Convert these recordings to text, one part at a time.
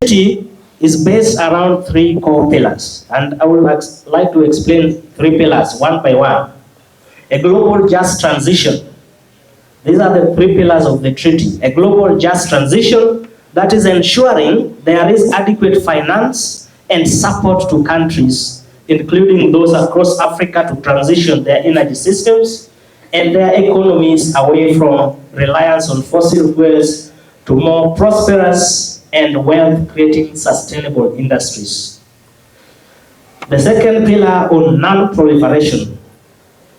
treaty is based around three core pillars, and I would like to explain three pillars one by one. A global just transition. These are the three pillars of the treaty. A global just transition, that is ensuring there is adequate finance and support to countries, including those across Africa, to transition their energy systems and their economies away from reliance on fossil fuels to more prosperous and wealth-creating sustainable industries. The second pillar on non-proliferation,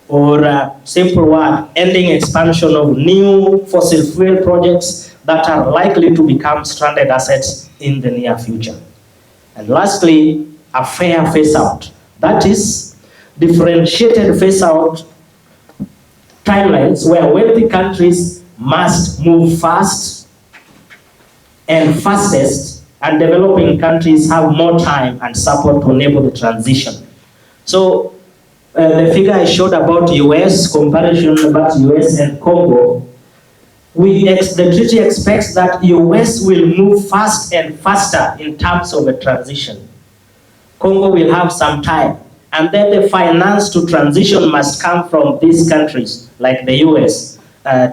or simple word, ending expansion of new fossil fuel projects that are likely to become stranded assets in the near future. And lastly, a fair phase-out. That is, differentiated phase-out timelines where wealthy countries must move fast and fastest, and developing countries have more time and support to enable the transition. So the figure I showed about US, comparison about US and Congo, the treaty expects that US will move fast and faster in terms of a transition. Congo will have some time, and then the finance to transition must come from these countries, like the US,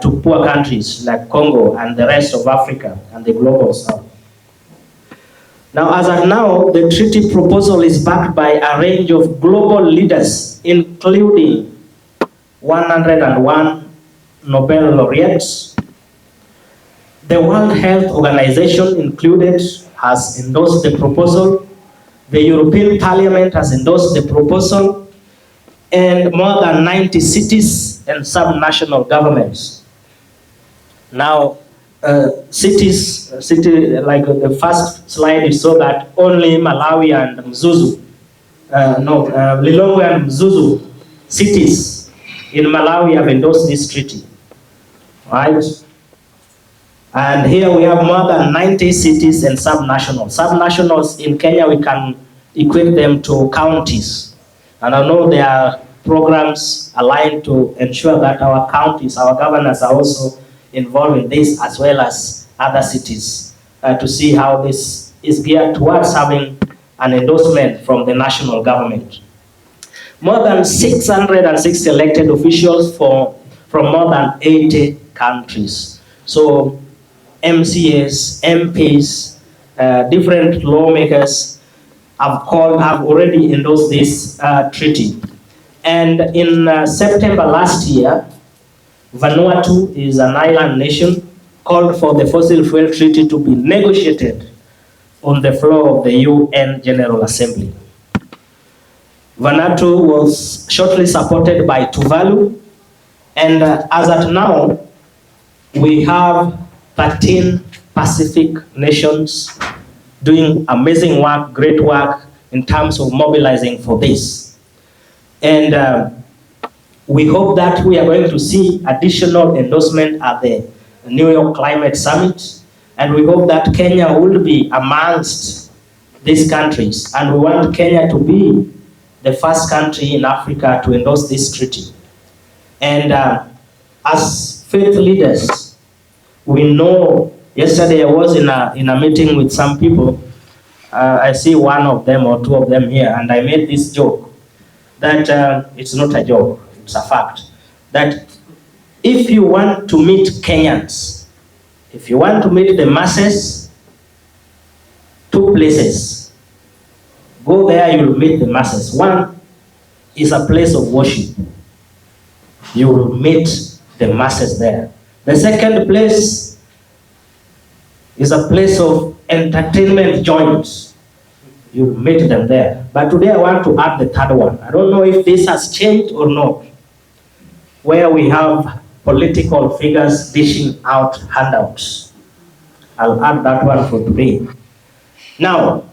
to poor countries like Congo and the rest of Africa and the global south. Now, as of now, the treaty proposal is backed by a range of global leaders, including 101 Nobel laureates. The World Health Organization included has endorsed the proposal. The European Parliament has endorsed the proposal, and more than 90 cities and sub-national governments. Now, cities, like the first slide, you saw that only Malawi and Mzuzu, Lilongwe and Mzuzu cities in Malawi have endorsed this treaty, right? And here we have more than 90 cities and sub-nationals. Sub-nationals in Kenya, we can equate them to counties. And I know there are programs aligned to ensure that our counties, our governors are also involved in this, as well as other cities, to see how this is geared towards having an endorsement from the national government. More than 660 elected officials from more than 80 countries. So MCAs, MPs, different lawmakers have already endorsed this treaty. And in September last year, Vanuatu is an island nation, called for the fossil fuel treaty to be negotiated on the floor of the UN General Assembly. Vanuatu was shortly supported by Tuvalu, and as at now, we have 13 Pacific nations doing amazing work, great work in terms of mobilizing for this. And we hope that we are going to see additional endorsement at the New York Climate Summit, and we hope that Kenya will be amongst these countries, and we want Kenya to be the first country in Africa to endorse this treaty. And as faith leaders, we know, yesterday I was in a meeting with some people, I see one of them or two of them here, and I made this joke, that it's not a joke, it's a fact, that if you want to meet Kenyans, if you want to meet the masses, two places. Go there, you will meet the masses. One is a place of worship. You will meet the masses there. The second place is a place of entertainment joints. You will meet them there. But today I want to add the third one. I don't know if this has changed or not, where we have political figures dishing out handouts. I'll add that one for today. Now,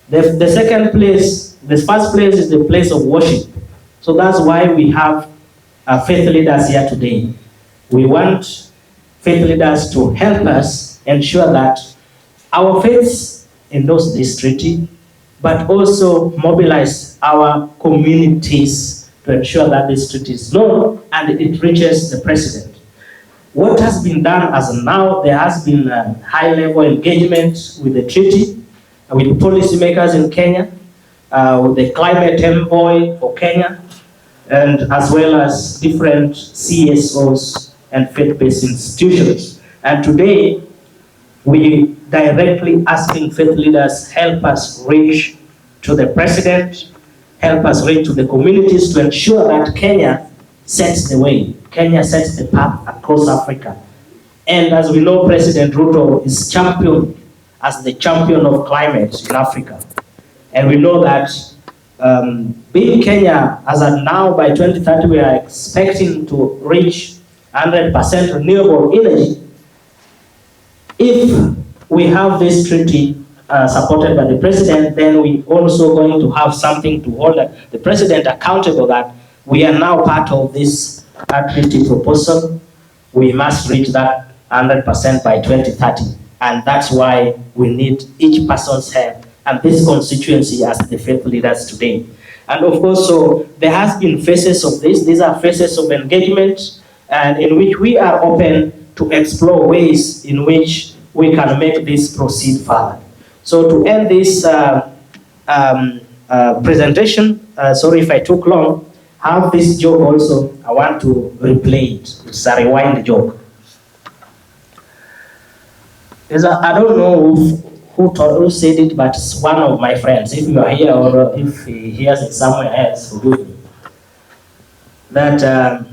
the second place, the first place is the place of worship. So that's why we have faith leaders here today. We want faith leaders to help us ensure that our faiths endorse this treaty, but also mobilize our communities to ensure that this treaty is known and it reaches the president. What has been done as of now, there has been a high-level engagement with the treaty, with policymakers in Kenya, with the climate envoy for Kenya, and as well as different CSOs and faith-based institutions. And today, we directly asking faith leaders, help us reach to the president, help us reach to the communities to ensure that Kenya sets the way. Kenya sets the path across Africa. And as we know, President Ruto is championed as the champion of climate in Africa. And we know that being Kenya, as of now, by 2030, we are expecting to reach 100% renewable energy. If we have this treaty supported by the president, then we also going to have something to hold the president accountable that we are now part of this treaty proposal. We must reach that 100% by 2030. And that's why we need each person's help and this constituency as the faith leaders today. And of course, so there has been phases of this. These are phases of engagement and in which we are open to explore ways in which we can make this proceed further. So to end this presentation, sorry if I took long, I have this joke also. I want to replay it. It's a rewind joke. I don't know who said it, but it's one of my friends. If you are here or if he hears it somewhere else, forgive me. That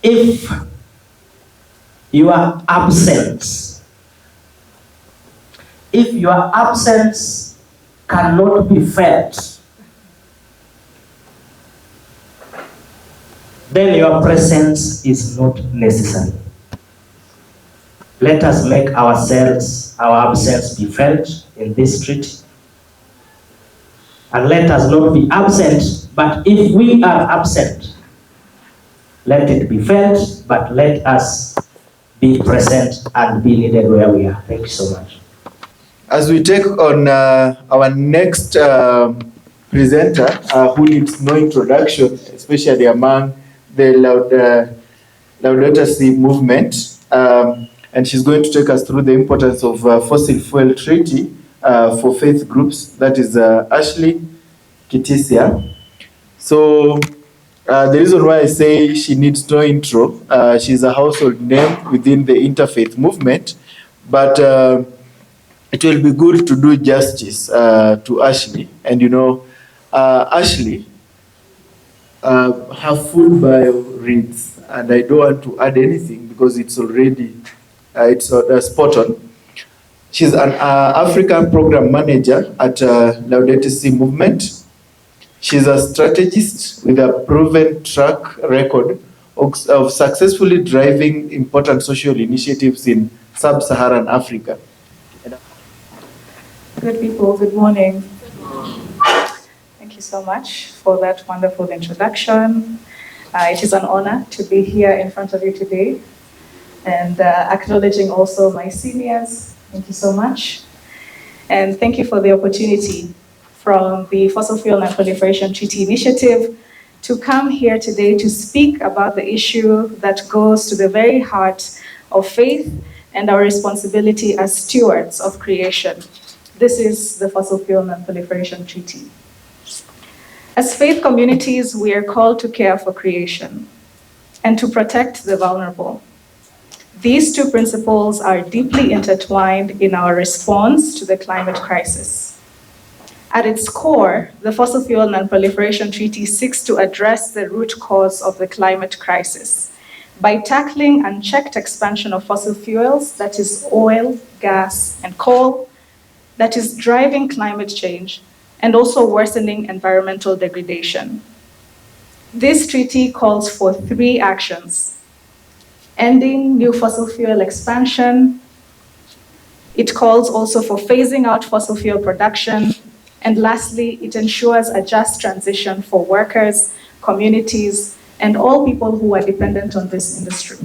if your absence cannot be felt, then your presence is not necessary. Let us make our absence be felt in this treaty. And let us not be absent, but if we are absent, let it be felt, but let us be present and be needed where we are. Thank you so much. As we take on our next presenter, who needs no introduction, especially among the Laudato Si movement, and she's going to take us through the importance of fossil fuel treaty for faith groups. That is Ashley Kitisia. So the reason why I say she needs no intro, she's a household name within the interfaith movement, but it will be good to do justice to Ashley. And you know, Ashley, her full bio reads, and I don't want to add anything because it's already spot on. She's an African program manager at Laudato Si movement. She's a strategist with a proven track record of successfully driving important social initiatives in sub-Saharan Africa. Good people, good morning. Thank you so much for that wonderful introduction. It is an honor to be here in front of you today and acknowledging also my seniors. Thank you so much. And thank you for the opportunity from the Fossil Fuel Non-Proliferation Treaty Initiative to come here today to speak about the issue that goes to the very heart of faith and our responsibility as stewards of creation. This is the Fossil Fuel Non-Proliferation Treaty. As faith communities, we are called to care for creation and to protect the vulnerable. These two principles are deeply intertwined in our response to the climate crisis. At its core, the Fossil Fuel Non-Proliferation Treaty seeks to address the root cause of the climate crisis by tackling unchecked expansion of fossil fuels, that is oil, gas, and coal, that is driving climate change and also worsening environmental degradation. This treaty calls for 3 actions: ending new fossil fuel expansion. It calls also for phasing out fossil fuel production. And lastly, it ensures a just transition for workers, communities, and all people who are dependent on this industry.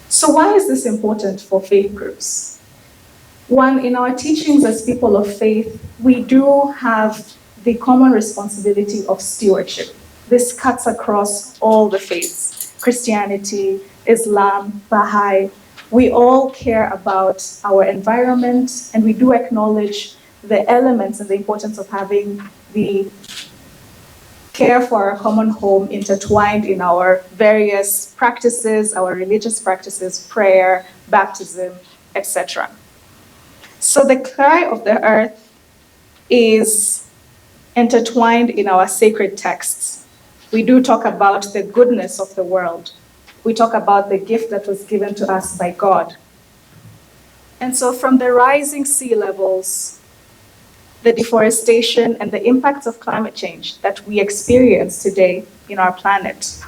So why is this important for faith groups? One, in our teachings as people of faith, we do have the common responsibility of stewardship. This cuts across all the faiths. Christianity, Islam, Baha'i, we all care about our environment, and we do acknowledge the elements and the importance of having the care for our common home intertwined in our various practices, our religious practices, prayer, baptism, etc. So the cry of the earth is intertwined in our sacred texts. We do talk about the goodness of the world. We talk about the gift that was given to us by God. And so from the rising sea levels, the deforestation and the impacts of climate change that we experience today in our planet,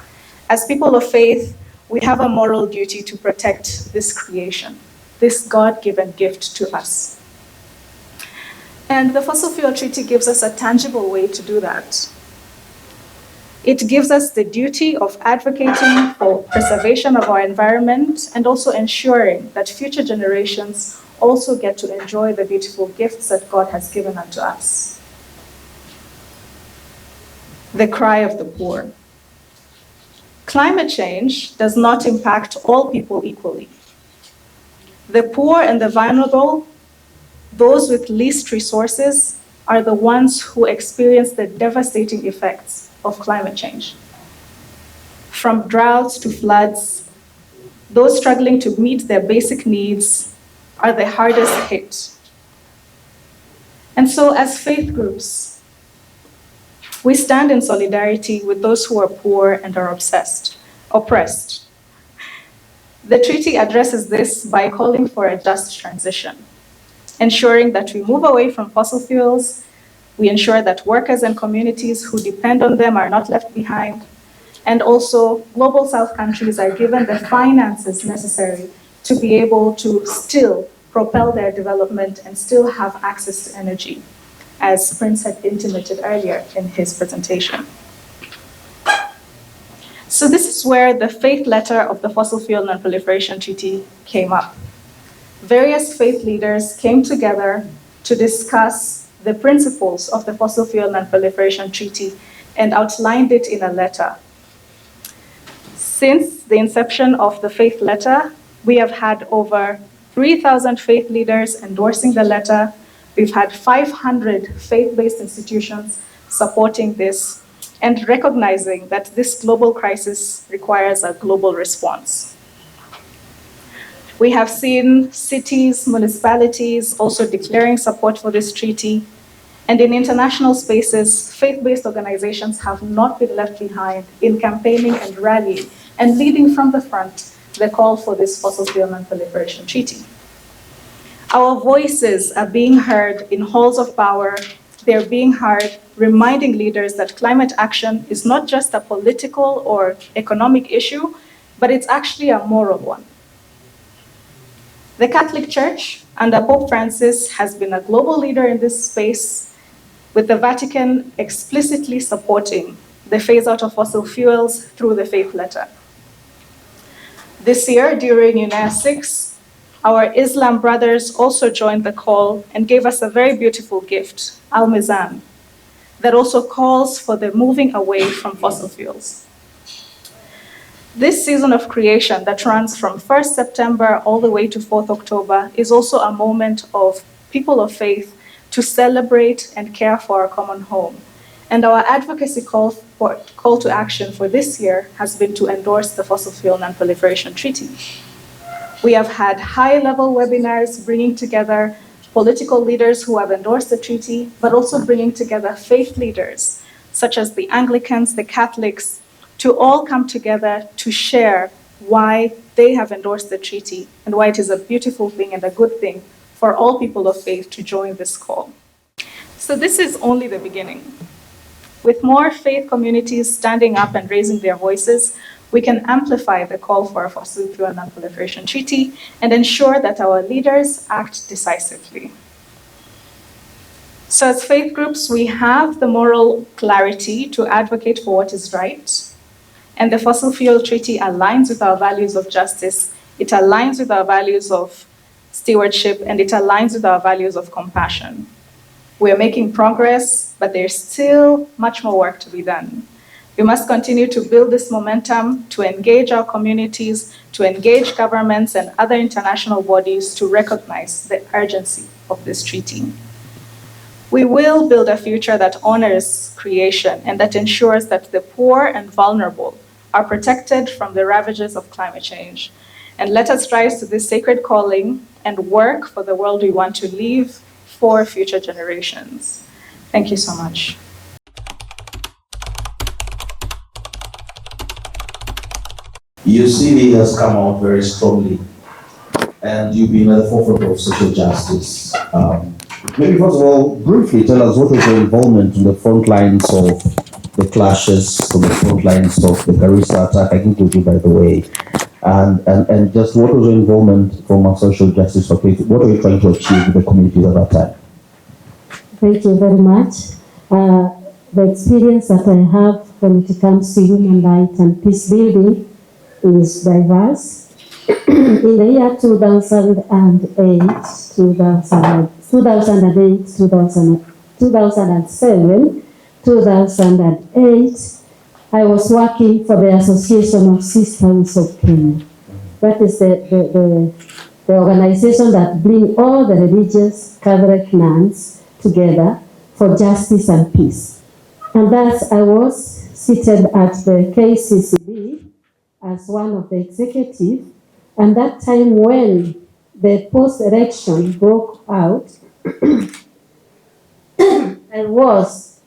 as people of faith, we have a moral duty to protect this creation, this God-given gift to us. And the Fossil Fuel Treaty gives us a tangible way to do that. It gives us the duty of advocating for preservation of our environment and also ensuring that future generations also get to enjoy the beautiful gifts that God has given unto us. The cry of the poor. Climate change does not impact all people equally. The poor and the vulnerable, those with least resources, are the ones who experience the devastating effects of climate change. From droughts to floods, those struggling to meet their basic needs are the hardest hit. And so as faith groups, we stand in solidarity with those who are poor and are oppressed. The treaty addresses this by calling for a just transition, ensuring that we move away from fossil fuels, we ensure that workers and communities who depend on them are not left behind, and also global South countries are given the finances necessary to be able to still propel their development and still have access to energy, as Prince had intimated earlier in his presentation. So this is where the faith letter of the Fossil Fuel Non-Proliferation Treaty came up. Various faith leaders came together to discuss the principles of the Fossil Fuel Non-Proliferation Treaty and outlined it in a letter. Since the inception of the faith letter, we have had over 3,000 faith leaders endorsing the letter. We've had 500 faith-based institutions supporting this and recognizing that this global crisis requires a global response. We have seen cities, municipalities also declaring support for this treaty. And in international spaces, faith-based organizations have not been left behind in campaigning and rallying and leading from the front the call for this Fossil Fuel Non-Proliferation Treaty. Our voices are being heard in halls of power. They're being heard, reminding leaders that climate action is not just a political or economic issue, but it's actually a moral one. The Catholic Church under Pope Francis has been a global leader in this space, with the Vatican explicitly supporting the phase out of fossil fuels through the faith letter. This year, during UNEA 6, our Islam brothers also joined the call and gave us a very beautiful gift, Al-Mizan, that also calls for the moving away from fossil fuels. This season of creation that runs from 1st September all the way to 4th October is also a moment of people of faith to celebrate and care for our common home. And our advocacy call to action for this year has been to endorse the Fossil Fuel Non-Proliferation Treaty. We have had high-level webinars bringing together political leaders who have endorsed the treaty, but also bringing together faith leaders, such as the Anglicans, the Catholics, to all come together to share why they have endorsed the treaty and why it is a beautiful thing and a good thing for all people of faith to join this call. So this is only the beginning. With more faith communities standing up and raising their voices, we can amplify the call for a Fossil Fuel Non-Proliferation Treaty and ensure that our leaders act decisively. So as faith groups, we have the moral clarity to advocate for what is right. And the Fossil Fuel Treaty aligns with our values of justice. It aligns with our values of stewardship, and it aligns with our values of compassion. We are making progress, but there's still much more work to be done. We must continue to build this momentum, to engage our communities, to engage governments and other international bodies to recognize the urgency of this treaty. We will build a future that honors creation and that ensures that the poor and vulnerable are protected from the ravages of climate change. And let us rise to this sacred calling and work for the world we want to leave for future generations. Thank you so much. UCB has come out very strongly, and you've been at the forefront of social justice. Maybe first of all, briefly tell us what was your involvement in the front lines of the clashes, from the front lines of the Garissa attack. I googled you, by the way, and just what was your involvement from a social justice perspective? What were you trying to achieve with the communities at that time? Thank you very much. The experience that I have when it comes to human rights and peace building is diverse. In the year 2008, 2007, 2008, I was working for the Association of Sisters of Kenya. That is the organization that brings all the religious Catholic nuns together for justice and peace. And thus I was seated at the KCCB as one of the executive. And that time when the post-election broke out, I was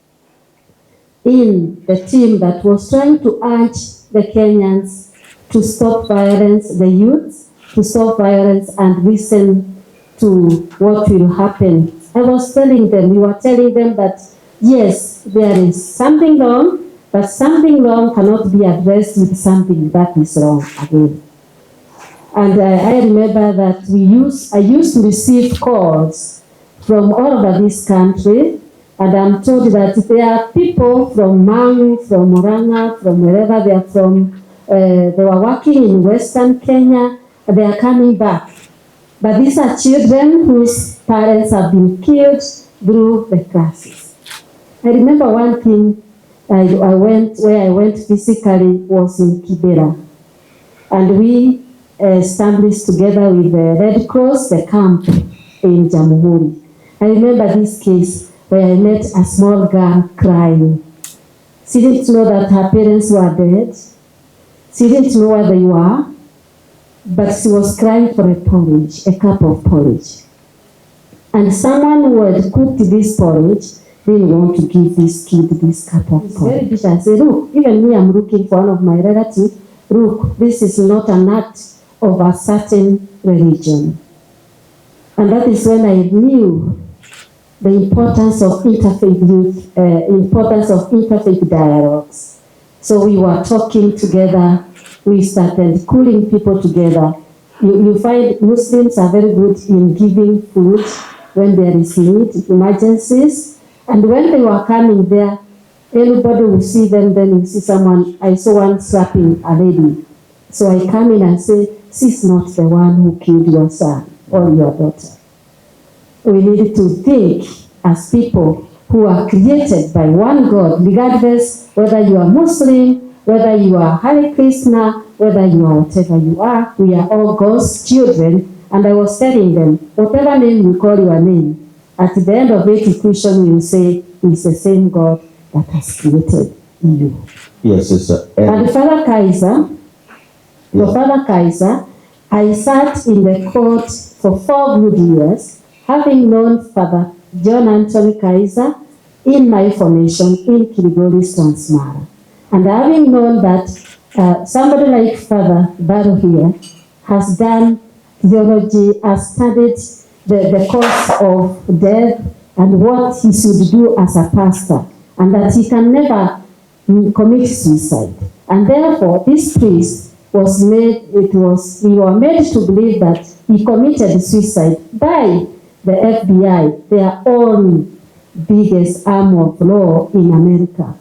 in the team that was trying to urge the Kenyans to stop violence, the youth, to stop violence and listen to what will happen. I was telling them, we were telling them that, yes, there is something wrong, but something wrong cannot be addressed with something that is wrong again. And I remember that I used to receive calls from all over this country, and I'm told that there are people from Mangu, from Murang'a, from wherever they are from, they were working in Western Kenya, and they are coming back. But these are children whose parents have been killed through the classes. I remember one thing I went physically was in Kavira, and we established together with the Red Cross the camp in Jamhuri. I remember this case where I met a small girl crying. She didn't know that her parents were dead. She didn't know where they were, but she was crying for a cup of porridge. And someone who had cooked this porridge didn't want to give this kid this cup of porridge. Very bitter. I said, look, even me, I'm looking for one of my relatives. Look, this is not an act of a certain religion. And that is when I knew the importance of interfaith youth, importance of interfaith dialogues. So we were talking together, we started cooling people together. You find Muslims are very good in giving food when there is need, emergencies. And when they were coming there, anybody will see them, then you see someone, I saw one slapping a lady. So I come in and say, she's not the one who killed your son or your daughter. We need to think as people who are created by one God, regardless whether you are Muslim, whether you are Hare Krishna, whether you are whatever you are, we are all God's children. And I was telling them, whatever name you call your name, at the end of each equation, you will say, it's the same God that has created you. Yes, sister. And Father Kaiser, I sat in the court for 4 good years, having known Father John Anthony Kaiser in my formation in Kiligoris, Transmara. And having known that somebody like Father Baro here has done theology, has studied the cause of death and what he should do as a pastor, and that he can never commit suicide. And therefore, this priest we were made to believe that he committed suicide by the FBI, their own biggest arm of law in America.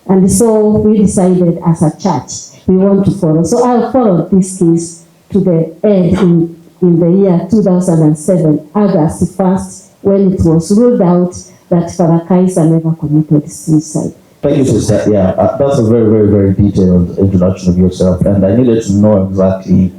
And so we decided as a church, we want to follow. So I followed this case to the end in the year 2007, August 1st, when it was ruled out that Father Kaiser never committed suicide. Thank you, sister. Yeah, that's a very, very, very detailed introduction of yourself, and I needed to know exactly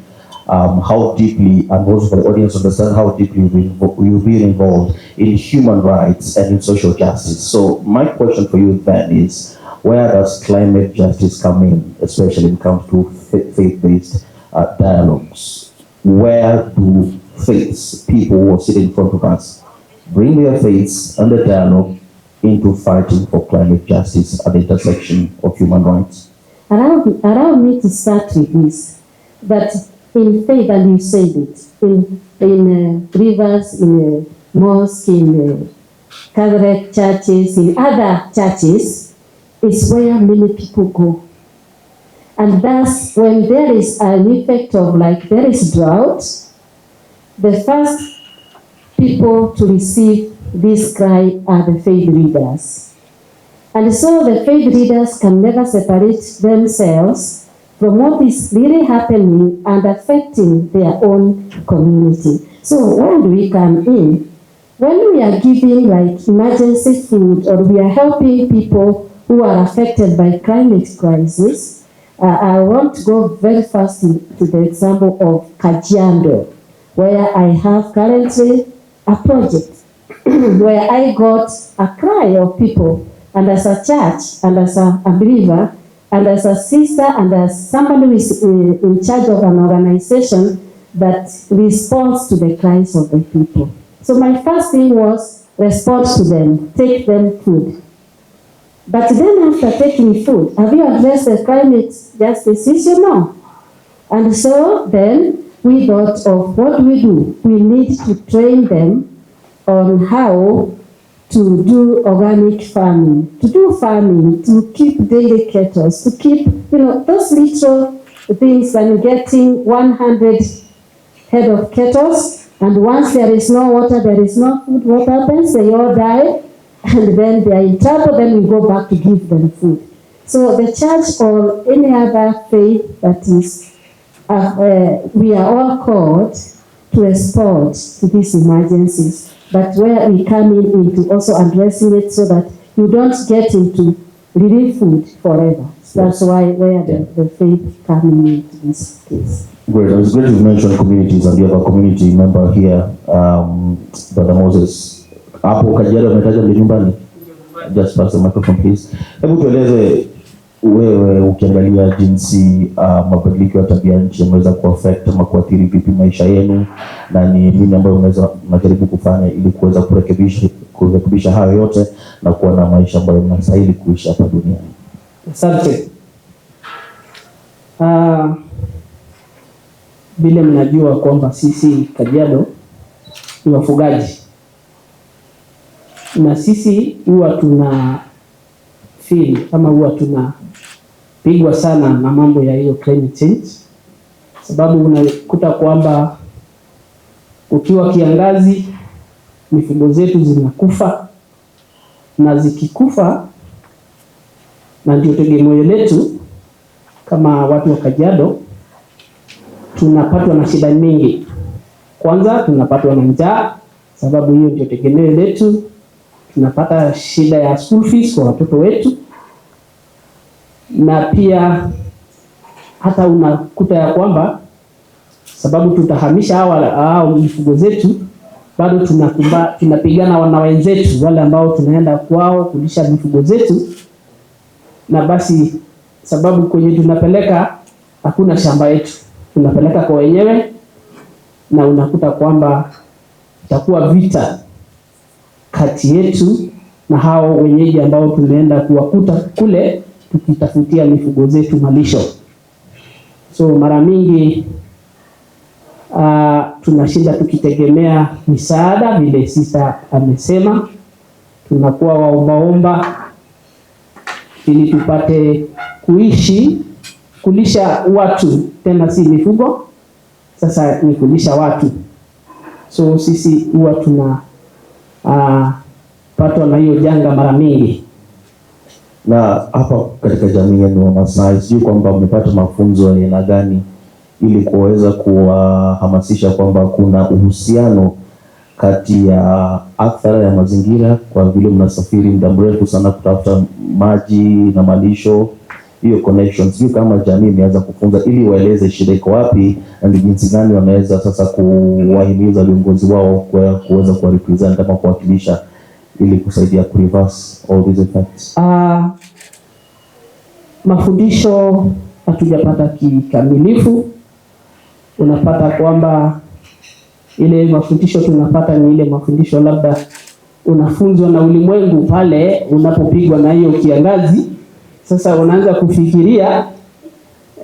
how deeply, and also for the audience to understand how deeply you've been involved in human rights and in social justice. So my question for you then is, where does climate justice come in, especially when it comes to faith-based dialogues? Where do faiths, people who are sitting in front of us, bring their faiths and the dialogue into fighting for climate justice at the intersection of human rights? Allow me to start with this, that in faith, and you said it, in rivers, in mosques, in Catholic churches, in other churches, is where many people go. And thus, when there is an effect of like there is drought, the first people to receive this cry are the faith leaders. And so the faith leaders can never separate themselves from what is really happening and affecting their own community. So when do we come in? When we are giving like emergency food, or we are helping people who are affected by climate crisis, I want to go very fast to the example of Kajiado, where I have currently a project where I got a cry of people, and as a church, and as a believer, and as a sister, and as somebody who is in charge of an organization that responds to the cries of the people. So my first thing was respond to them, take them food. But then after taking food, have you addressed the climate justice issue? No. And so then we thought of what do? We need to train them on how to do organic farming, to keep daily kettles, to keep, those little things, and getting 100 head of kettles, and once there is no water, there is no food, what happens? They all die, and then they are in trouble, then we go back to give them food. So the church or any other faith that is, we are all called to respond to these emergencies, but where we come into also addressing it so that you don't get into relief food forever. So that's why where the faith coming into this case. Great. It's great you mentioned communities, and you have a community member here, Brother Moses. Hapo Kajiado umetaja nyumbani. Just pass the microphone please. Hebu tueleze wewe ukiangalia jinsi mabadiliko ya tabia nchi yameweza kuaffect ama kuathiri vipi maisha yenu, na ni nini ambayo unajaribu kufanya ili kuweza kurekebisha hayo yote na kuwa na maisha ambayo mnastahili kuishi hapa duniani. Asante. Bila mnajua kwamba sisi Kajiado ni wafugaji, na sisi huwa tuna feel ama huwa tunapigwa sana na mambo ya hiyo climate change, sababu unakuta kwamba ukiwa kiangazi mifugo zetu zinakufa, na zikikufa, na ndio tegemeo letu kama watu wa Kajiado, tunapatwa na shida nyingi. Kwanza tunapatwa na njaa, sababu hiyo ndio tegemeo letu. Tunapata shida ya school fees kwa watoto wetu, na pia hata unakuta ya kwamba sababu tutahamisha hao mifugo zetu, bado tunapigana na wenzetu wale ambao tunaenda kwao kulisha mifugo zetu, na basi sababu kwenye tunapeleka hakuna shamba yetu, tunapeleka kwa wenyewe, na unakuta kwamba itakuwa vita kati yetu na hao wenyeji ambao tumeenda kuwakuta kule tukitafutia mifugo zetu malisho. So mara mingi tunashinda tukitegemea misaada, vile sister amesema, tunakuwa waombaomba ili tupate kuishi, kulisha watu, tena si mifugo, sasa ni kulisha watu. So sisi huwa patwa na hiyo janga mara mingi. Na hapa katika jamii yenu wa Masai, sijui kwamba mmepata mafunzo ya aina gani ili kuweza kuwahamasisha kwamba kuna uhusiano kati ya athari ya mazingira, kwa vile mnasafiri muda mrefu sana kutafuta maji na malisho, hiyo connections. Sio kama jamii imeanza kufunza ili waeleze shida iko wapi na ni jinsi gani wanaweza sasa kuwahimiza viongozi wao kuweza kuwa represent ama kuwakilisha ili kusaidia ku reverse all these effects. Mafundisho hatujapata kikamilifu. Unapata kwamba ile mafundisho tunapata ni ile mafundisho labda unafunzwa na ulimwengu pale unapopigwa na hiyo kiangazi. Sasa unaanza kufikiria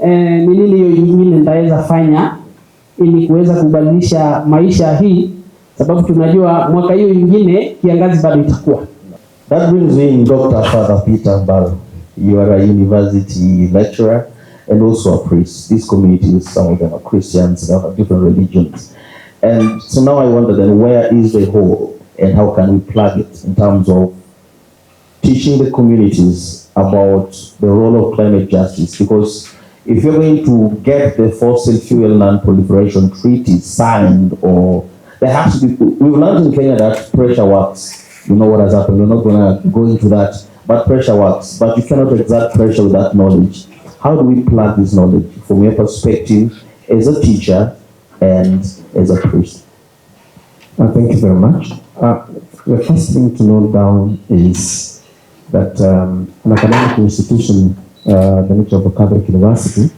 ni nini hiyo nyingine ndaweza fanya ili kuweza kubadilisha maisha hii, sababu tunajua mwaka hiyo nyingine kiangazi bado itakuwa. That brings me in Dr. Father Peter Mbalo. You are a university lecturer and also a priest. These communities, some of them are Christians, they have different religions. And so now I wonder then, where is the hole and how can we plug it in terms of teaching the communities about the role of climate justice? Because if you're going to get the fossil fuel non-proliferation treaty signed, or there has to be, we've learned in Kenya that pressure works. You know what has happened, we're not going to go into that, but pressure works. But you cannot exert pressure with that knowledge. How do we plug this knowledge from your perspective as a teacher and as a priest? Thank you very much. The first thing to note down is that an academic institution, the nature of a Catholic university,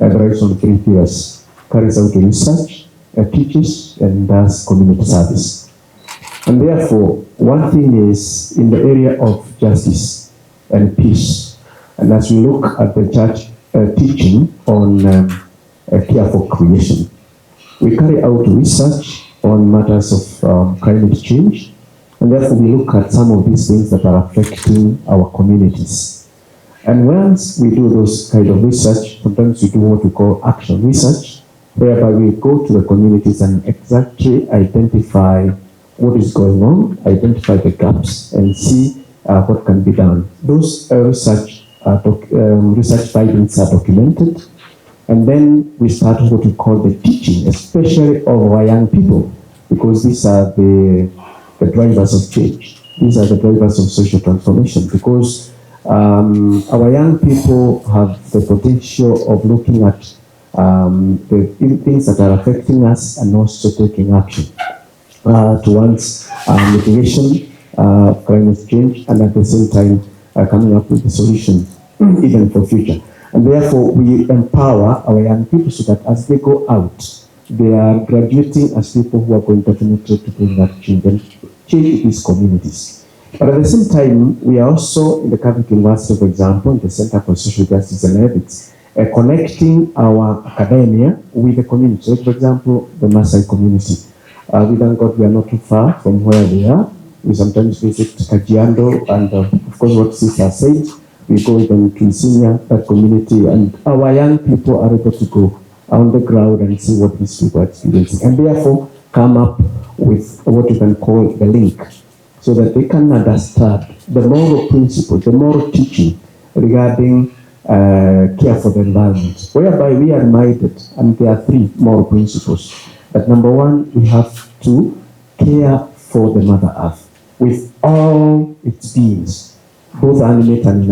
operates on 3 pillars: carries out research, teaches, and does community service. And therefore, one thing is in the area of justice and peace. And as we look at the church teaching on care for creation, we carry out research on matters of climate change, and therefore we look at some of these things that are affecting our communities. And once we do those kind of research, sometimes we do what we call action research, whereby we go to the communities and exactly identify what is going on, identify the gaps, and see what can be done. Those research findings are documented, and then we start what we call the teaching, especially of our young people, because these are the drivers of change. These are the drivers of social transformation, because our young people have the potential of looking at the things that are affecting us and also taking action towards mitigation of climate change, and at the same time coming up with the solution even for future. And therefore we empower our young people so that as they go out, they are graduating as people who are going definitely to bring that change and change these communities. But at the same time, we are also in the Catholic University, for example, in the Center for Social Justice and Ethics, connecting our academia with the community. Like, for example, the Maasai community. We thank God we are not too far from where we are. We sometimes visit Kajiado, and of course what Sister said, we go even to Isinya, that community, and our young people are able to go on the ground and see what these people are experiencing, and therefore come up with what you can call the link, so that they can understand the moral principle, the moral teaching regarding care for the environment, whereby we are reminded, and there are 3 moral principles. That number 1, we have to care for the Mother Earth with all its beings, both animate and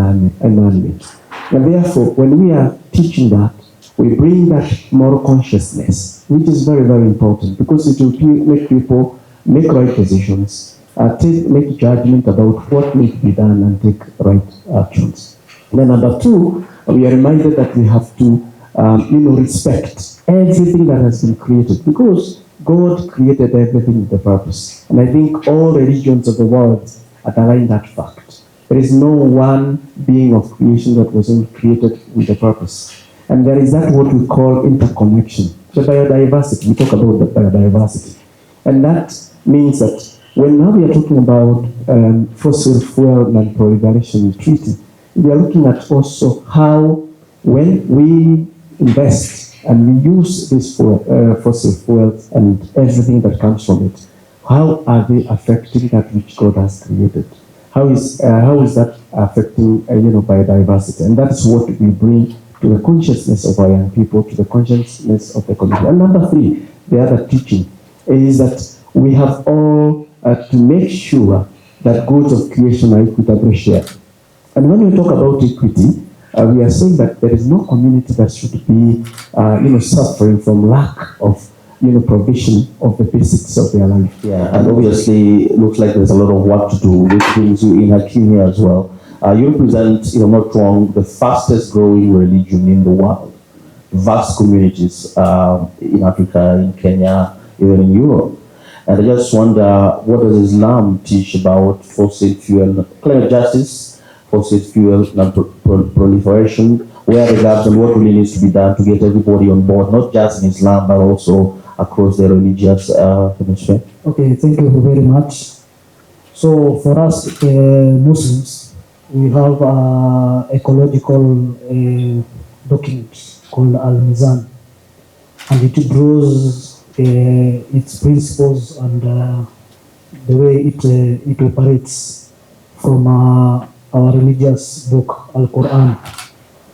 inanimate. And therefore, when we are teaching that, we bring that moral consciousness, which is very, very important, because it will make people make right decisions, make judgment about what needs to be done, and take right actions. Then number 2, we are reminded that we have to respect everything that has been created, because God created everything with a purpose. And I think all religions of the world underline that fact. There is no one being of creation that wasn't created with a purpose. And there is that what we call interconnection, the biodiversity. We talk about the biodiversity. And that means that when now we are talking about fossil fuel non-proliferation treaty, we are looking at also how when we invest and we use these fossil fuels and everything that comes from it, how are they affecting that which God has created? How is that affecting biodiversity? And that's what we bring to the consciousness of our young people, to the consciousness of the community. And number 3, the other teaching is that we have all to make sure that goods of creation are equitably shared. And when we talk about equity, we are saying that there is no community that should be, suffering from lack of, provision of the basics of their life. Yeah, and obviously, it looks like there's a lot of work to do, which brings you in Hakim here as well. You represent, if I'm not wrong, the fastest growing religion in the world. Vast communities in Africa, in Kenya, even in Europe. And I just wonder, what does Islam teach about fossil fuel, climate justice, fossil fuel, non-proliferation, where the gaps and what really needs to be done to get everybody on board, not just in Islam, but also across the religious hemisphere? Okay, thank you very much. So for us Muslims, we have ecological document called Al-Mizan, and it draws its principles and the way it operates from our religious book Al-Quran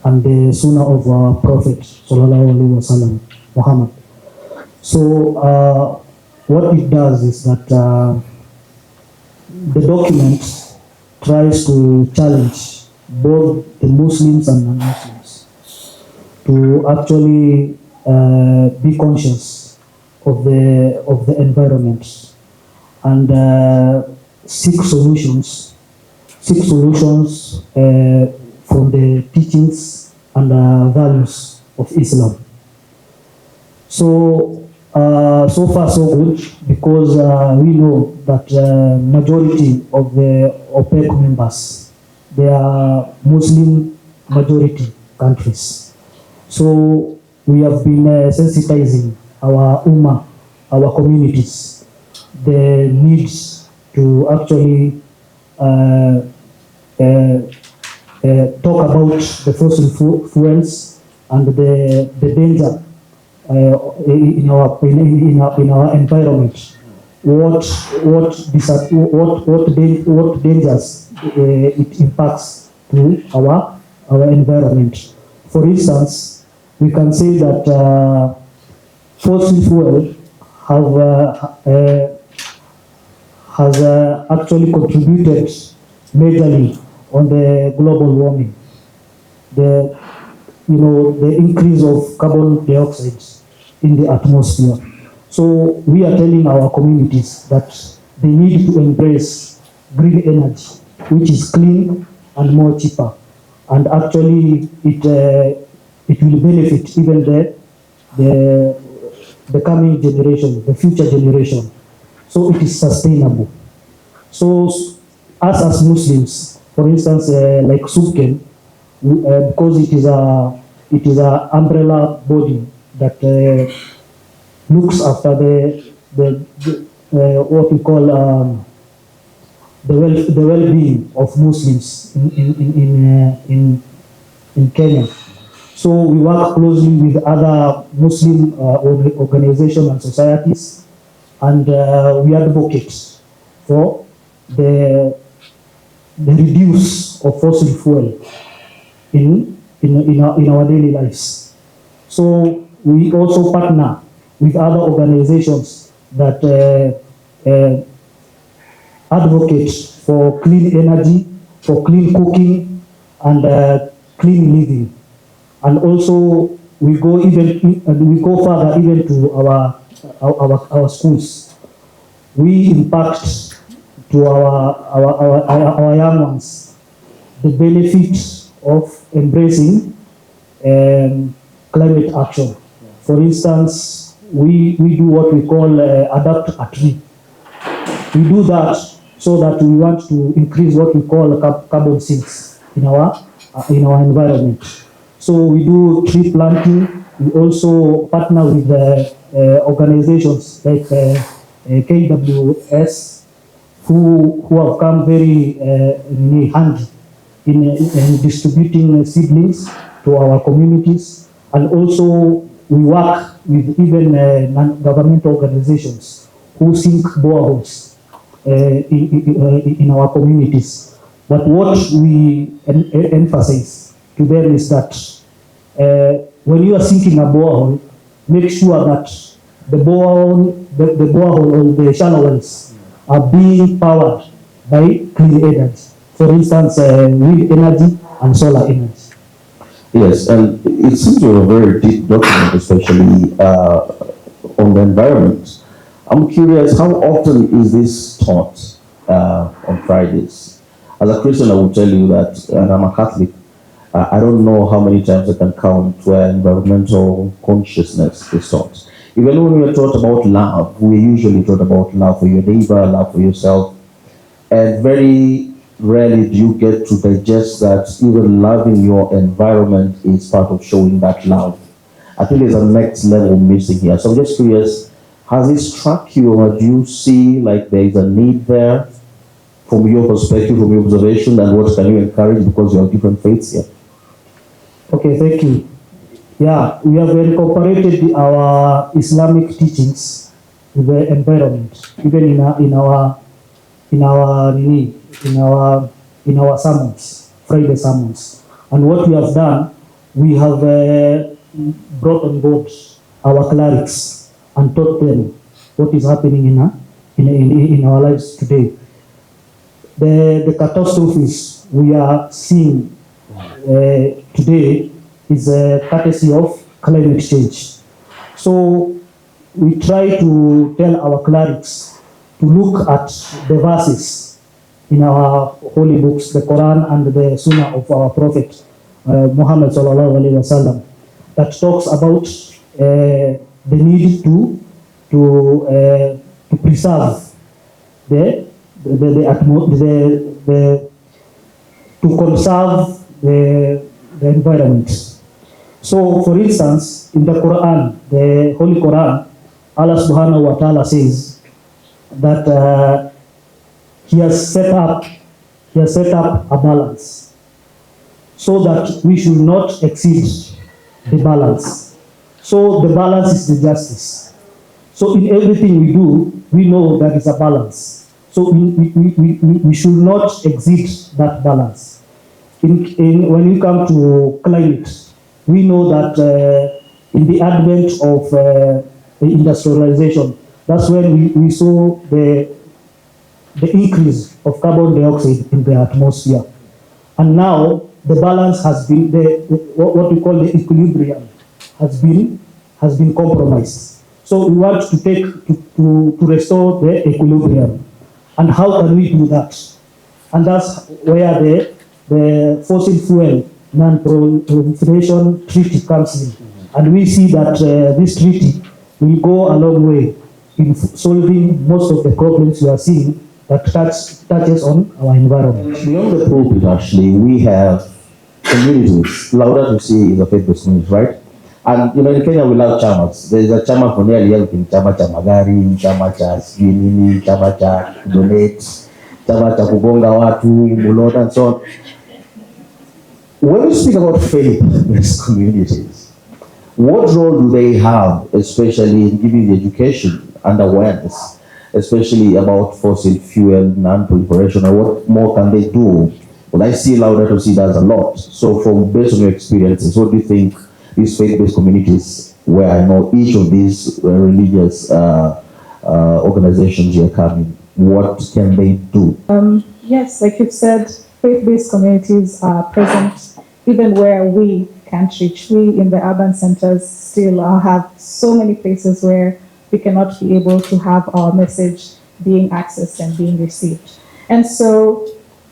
and the Sunnah of our Prophet Sallallahu Alaihi Wasallam, Muhammad. So what it does is that the document tries to challenge both the Muslims and non-Muslims to actually be conscious of the environment and seek solutions from the teachings and values of Islam. So so far so good, because we know that majority of the OPEC members, they are Muslim majority countries. So we have been sensitizing our ummah, our communities, the needs to actually talk about the fossil fuels and the danger in our environment. What dangers it impacts to our environment. For instance, we can say that fossil fuel has actually contributed majorly on the global warming. The increase of carbon dioxide in the atmosphere. So we are telling our communities that they need to embrace green energy, which is clean and more cheaper, and actually it will benefit even the coming generation, the future generation. So it is sustainable. So us as Muslims, for instance, like Subken, because it is a umbrella body that looks after the what we call the well-being of Muslims in Kenya. So we work closely with other Muslim organizations and societies, and we advocate for the reduce of fossil fuel in our daily lives. So we also partner with other organizations that advocate for clean energy, for clean cooking, and clean living. And also we go further even to our schools. We impact to our young ones the benefits of embracing climate action. For instance, we do what we call adapt a tree. We do that so that we want to increase what we call carbon sinks in our environment. So we do tree planting. We also partner with organizations like KWS, who have come very handy in distributing seedlings to our communities, and also we work with even non-governmental organizations who sink boreholes in our communities. But what we emphasize to them is that when you are sinking a borehole, make sure that the borehole or the shallow wells are being powered by clean energy. For instance, wind energy and solar energy. Yes, and it seems to be a very deep document, especially on the environment. I'm curious, how often is this taught on Fridays? As a Christian, I will tell you that, and I'm a Catholic, I don't know how many times I can count where environmental consciousness is taught. Even when we are taught about love, we usually taught about love for your neighbor, love for yourself, and very rarely do you get to digest that even loving your environment is part of showing that love. I think there's a next level missing here. So I'm just curious, has it struck you, or do you see like there is a need there from your perspective, from your observation, and what can you encourage because you have different faiths here? Okay, thank you. Yeah, we have incorporated our Islamic teachings with the environment, even in our sermons, Friday sermons. And what we have done, we have brought on board our clerics and taught them what is happening in our lives today. The catastrophes we are seeing today is a courtesy of climate change. So we try to tell our clerics to look at the verses in our holy books, the Quran and the Sunnah of our Prophet Muhammad sallallahu alaihi wasallam, that talks about the need to preserve to conserve the environment. So, for instance, in the Quran, the Holy Quran, Allah subhanahu wa ta'ala says that He has set up a balance so that we should not exceed the balance. So the balance is the justice. So in everything we do, we know there is a balance. So we should not exceed that balance. When we come to climate, we know that in the advent of the industrialization, that's when we saw the increase of carbon dioxide in the atmosphere. And now the balance has been, what we call the equilibrium, has been compromised. So we want to restore the equilibrium. And how can we do that? And that's where the fossil fuel Non-Proliferation Treaty comes in. And we see that this treaty will go a long way in solving most of the problems we are seeing that touches on our environment. Beyond the pulpit, actually, we have communities. Laudato Si is a faith-based community, right? And you know, in Kenya we love chamas. There is a chama for nearly everything. Chama cha magari, chama cha sijui, chama cha donate, chama cha kugonga watu, mulota, and so on. When we speak about faith-based communities, what role do they have, especially in giving the education and awareness, especially about fossil fuel non-proliferation, and what more can they do? Well, I see Laudato Si does a lot. So based on your experiences, what do you think these faith-based communities, where I know each of these religious organizations are coming, what can they do? Yes, like you've said, faith-based communities are present even where we can't reach. We in the urban centers still have so many places where we cannot be able to have our message being accessed and being received. And so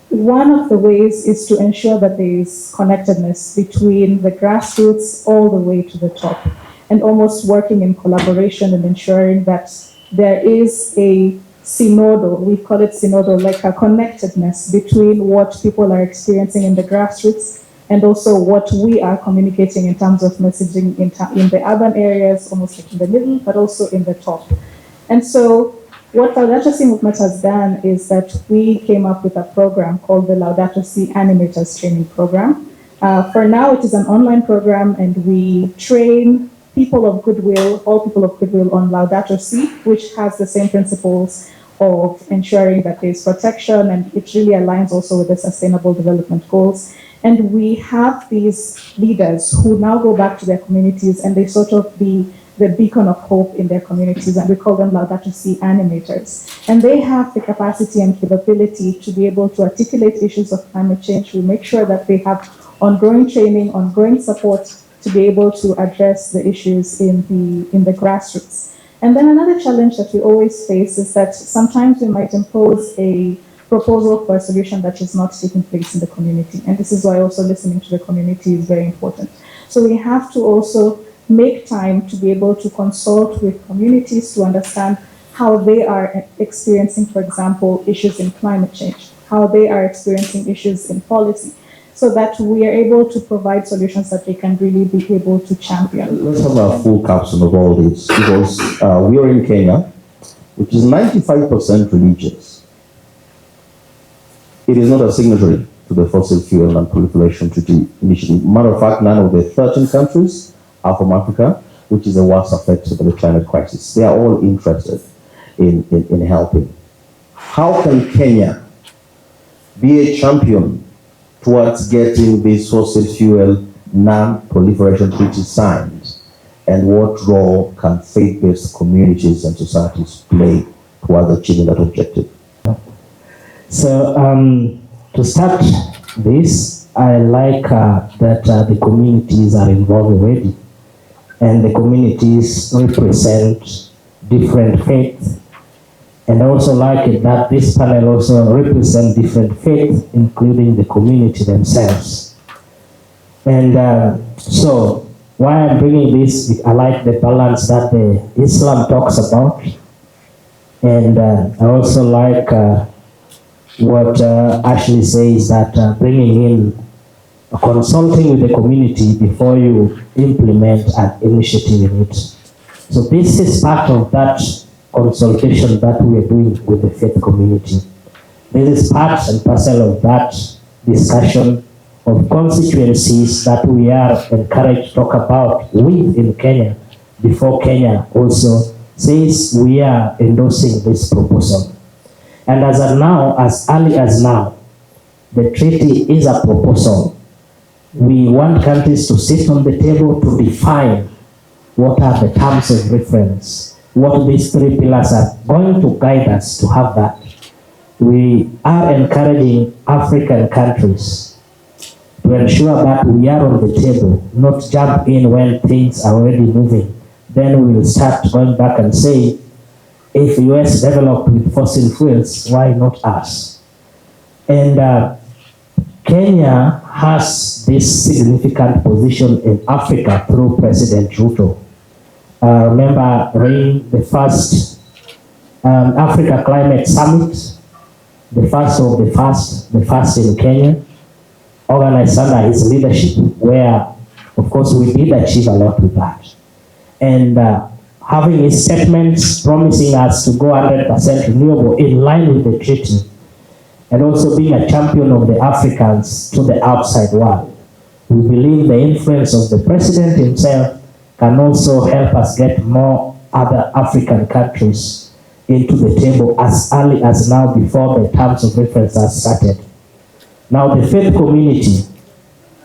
one of the ways is to ensure that there is connectedness between the grassroots all the way to the top, and almost working in collaboration and ensuring that there is a synodal, we call it synodal, like a connectedness between what people are experiencing in the grassroots and also what we are communicating in terms of messaging in the urban areas, almost like in the middle, but also in the top. And so what Laudato Si movement has done is that we came up with a program called the Laudato Si Animators Training Program. For now, it is an online program, and we train people of goodwill, all people of goodwill, on Laudato Si, which has the same principles of ensuring that there's protection, and it really aligns also with the Sustainable Development Goals. And we have these leaders who now go back to their communities, and they sort of be the beacon of hope in their communities, and we call them Laudato Si animators. And they have the capacity and capability to be able to articulate issues of climate change. We make sure that they have ongoing training, ongoing support to be able to address the issues in the grassroots. And then another challenge that we always face is that sometimes we might impose a proposal for a solution that is not taking place in the community. And this is why also listening to the community is very important. So we have to also make time to be able to consult with communities to understand how they are experiencing, for example, issues in climate change, how they are experiencing issues in policy, so that we are able to provide solutions that they can really be able to champion. Let's have a full caption of all this, because we are in Kenya, which is 95% religious. It is not a signatory to the Fossil Fuel Non-Proliferation Treaty Initiative. Matter of fact, none of the 13 countries are from Africa, which is the worst affected by the climate crisis. They are all interested in helping. How can Kenya be a champion towards getting this fossil fuel non-proliferation treaty signed? And what role can faith-based communities and societies play towards achieving that objective? So to start this, I like that the communities are involved already, and the communities represent different faiths. And I also like it that this panel also represents different faiths, including the community themselves. And so why I'm bringing this, I like the balance that the Islam talks about. And I also like what Ashley says, that bringing in consulting with the community before you implement an initiative in it. So this is part of that consultation that we are doing with the faith community. This is part and parcel of that discussion of constituencies that we are encouraged to talk about within Kenya before Kenya also says we are endorsing this proposal. And as of now, as early as now, the treaty is a proposal. We want countries to sit on the table to define what are the terms of reference, what these three pillars are going to guide us to have that. We are encouraging African countries to ensure that we are on the table, not jump in when things are already moving. Then we will start going back and say, if the US developed with fossil fuels, why not us? And Kenya has this significant position in Africa through President Ruto. Remember running the first Africa Climate Summit, the first of the first in Kenya, organized under his leadership, where, of course, we did achieve a lot with that. And having his statements promising us to go 100% renewable in line with the treaty, and also being a champion of the Africans to the outside world. We believe the influence of the president himself can also help us get more other African countries into the table as early as now before the terms of reference are started. Now the faith community,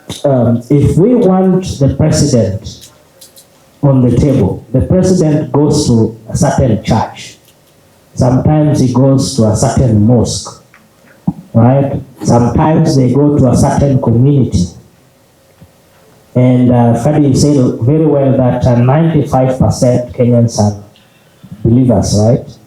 if we want the president on the table, the president goes to a certain church. Sometimes he goes to a certain mosque. Right? Sometimes they go to a certain community. And Fadi said very well that 95% Kenyans are believers, right?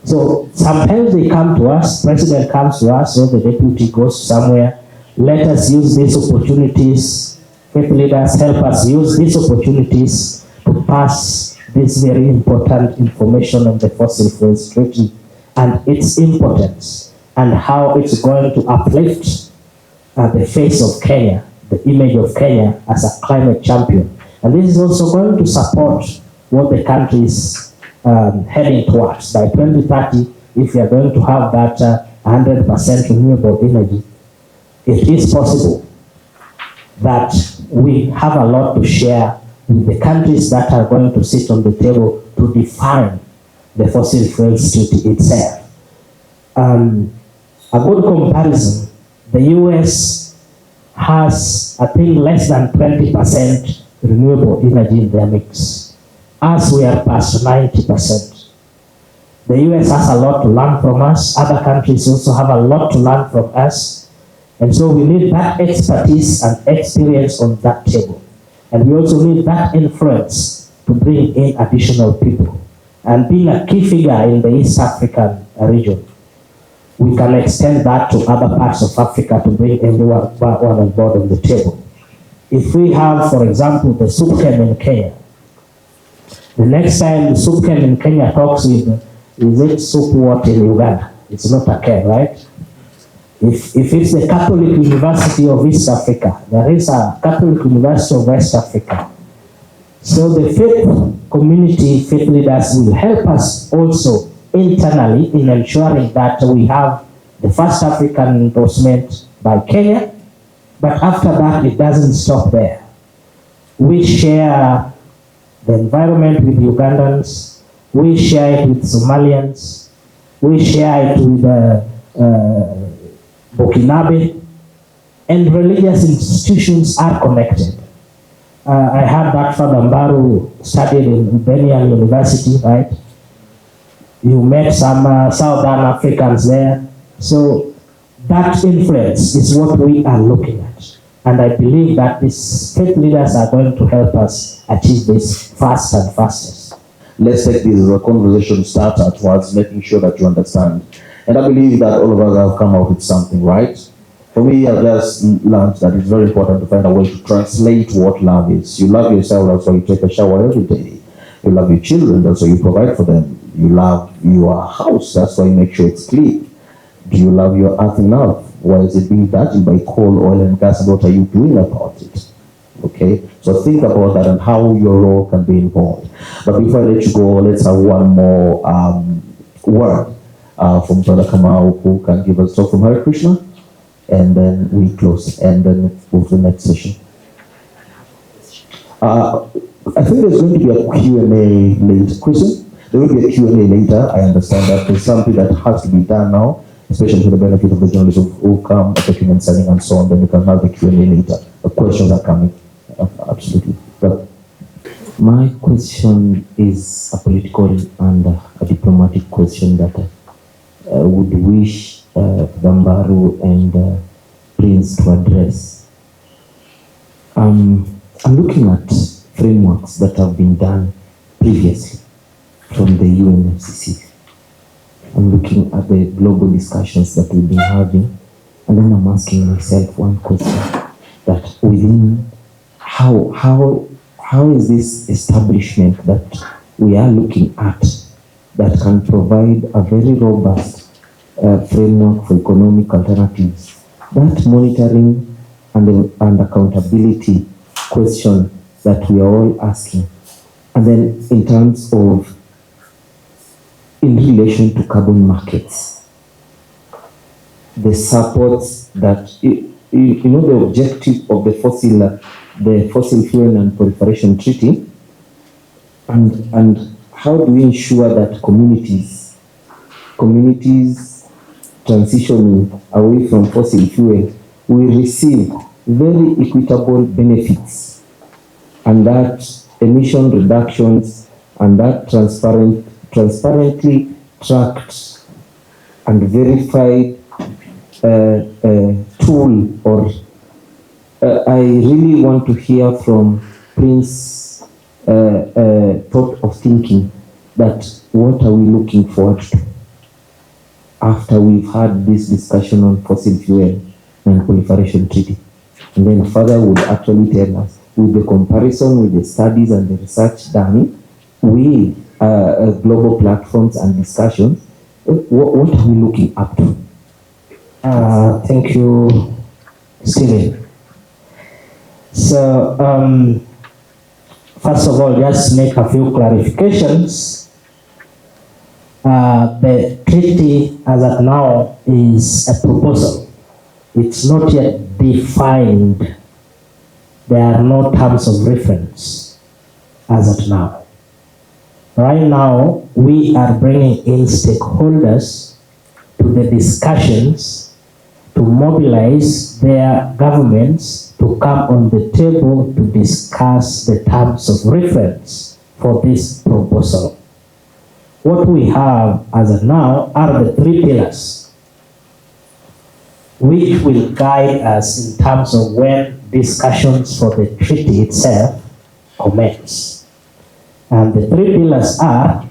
So sometimes they come to us, president comes to us, or the deputy goes somewhere. Let us use these opportunities. Faith leaders help us use these opportunities to pass this very important information on the fossil fuels treaty and its importance, and how it's going to uplift the face of Kenya, the image of Kenya as a climate champion. And this is also going to support what the country is heading towards. By 2030, if we are going to have that 100% renewable energy, it is possible that we have a lot to share with the countries that are going to sit on the table to define the fossil fuels treaty itself. A good comparison, the US has, I think, less than 20% renewable energy in their mix. Us, we are past 90%. The US has a lot to learn from us. Other countries also have a lot to learn from us. And so we need that expertise and experience on that table. And we also need that influence to bring in additional people. And being a key figure in the East African region, we can extend that to other parts of Africa to bring everyone on board on the table. If we have, for example, the SUPKEM in Kenya, the next time the SUPKEM in Kenya talks with, is it SUP what in Uganda? It's not a Ken, right? If it's the Catholic University of East Africa, there is a Catholic University of West Africa. So the faith community, faith leaders will help us also internally in ensuring that we have the first African endorsement by Kenya, but after that it doesn't stop there. We share the environment with Ugandans, we share it with Somalians, we share it with Burkinabe, and religious institutions are connected. I had that Father Mbaru studied in Benin University, right? You met some Southern Africans there. So that influence is what we are looking at. And I believe that these faith leaders are going to help us achieve this fast and fastest. Let's take this as a conversation starter towards making sure that you understand. And I believe that all of us have come out with something, right? For me, I've just learned that it's very important to find a way to translate what love is. You love yourself, that's why you take a shower every day. You love your children, that's why you provide for them. You love your house, that's why you make sure it's clean. Do you love your earth enough? Why is it being dirty by coal, oil, and gas? And what are you doing about it? Okay, so think about that and how your role can be involved. But before I let you go, let's have one more word from Brother Kamau, who can give us talk from Hare Krishna, and then we close, and then move to the next session. I think there's going to be a Q&A later. Christian, there will be a Q&A later. I understand that there's something that has to be done now, especially for the benefit of the journalists who come, document signing and so on. Then we can have the Q&A later. The questions are coming. Absolutely. But my question is a political and a diplomatic question that I would wish Gambaru and Prince to address. I'm looking at frameworks that have been done previously from the UNFCCC. I'm looking at the global discussions that we've been having, and then I'm asking myself one question, that within how is this establishment that we are looking at that can provide a very robust framework for economic alternatives, that monitoring and accountability question that we are all asking, and then in terms of in relation to carbon markets, the supports that the objective of the fossil fuel and proliferation treaty, and how do we ensure that communities transitioning away from fossil fuel will receive very equitable benefits, and that emission reductions and that transparently tracked and verified tool, or I really want to hear from Prince thought of thinking that what are we looking forward to after we've had this discussion on fossil fuel and proliferation treaty. And then Father would actually tell us, with the comparison with the studies and the research done with global platforms and discussions, what are we looking up to? Thank you, Stephen. So, first of all, just make a few clarifications. The treaty as of now is a proposal. It's not yet defined. There are no terms of reference as of now. Right now, we are bringing in stakeholders to the discussions to mobilize their governments to come on the table to discuss the terms of reference for this proposal. What we have as of now are the 3 pillars, which will guide us in terms of when discussions for the treaty itself commence. And the 3 pillars are: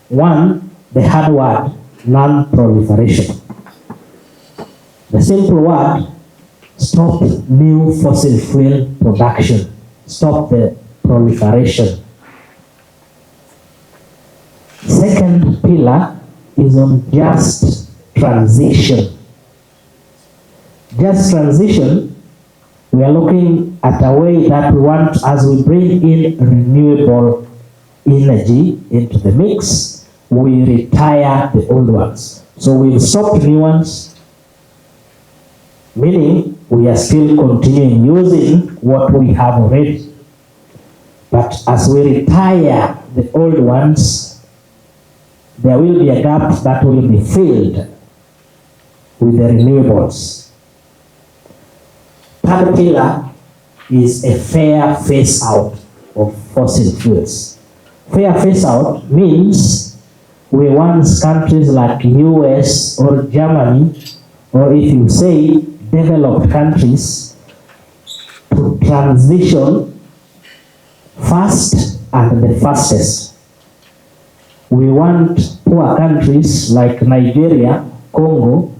1, the hard word, non-proliferation. The simple word, stop new fossil fuel production, stop the proliferation. Second pillar is on just transition. Just transition, we are looking at a way that we want, as we bring in renewable energy into the mix, we retire the old ones. So we've stopped new ones, meaning we are still continuing using what we have already. But as we retire the old ones, there will be a gap that will be filled with the renewables. Third pillar is a fair phase out of fossil fuels. Fair phase out means we want countries like US or Germany, or if you say developed countries, to transition fast and the fastest. We want poor countries like Nigeria, Congo,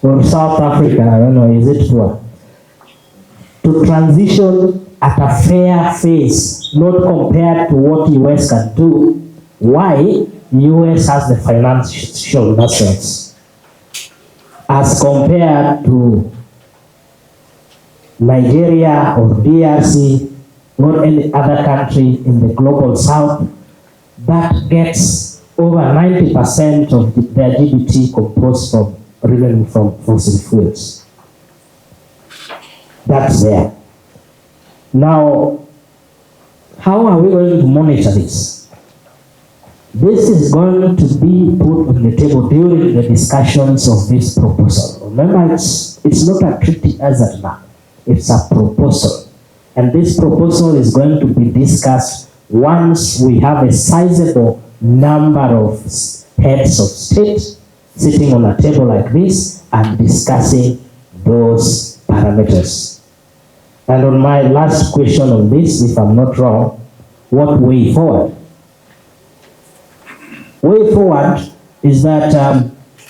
or South Africa, I don't know, is it poor, to transition at a fair phase, not compared to what US can do. Why? US has the financial assets as compared to Nigeria or DRC or any other country in the global south that gets over 90% of their GDP composed from revenue from fossil fuels. That's there. Now, how are we going to monitor this? This is going to be put on the table during the discussions of this proposal. Remember, it's not a treaty as of now. It's a proposal. And this proposal is going to be discussed once we have a sizable number of heads of state sitting on a table like this and discussing those parameters. And on my last question on this, if I'm not wrong, what way forward? Way forward is that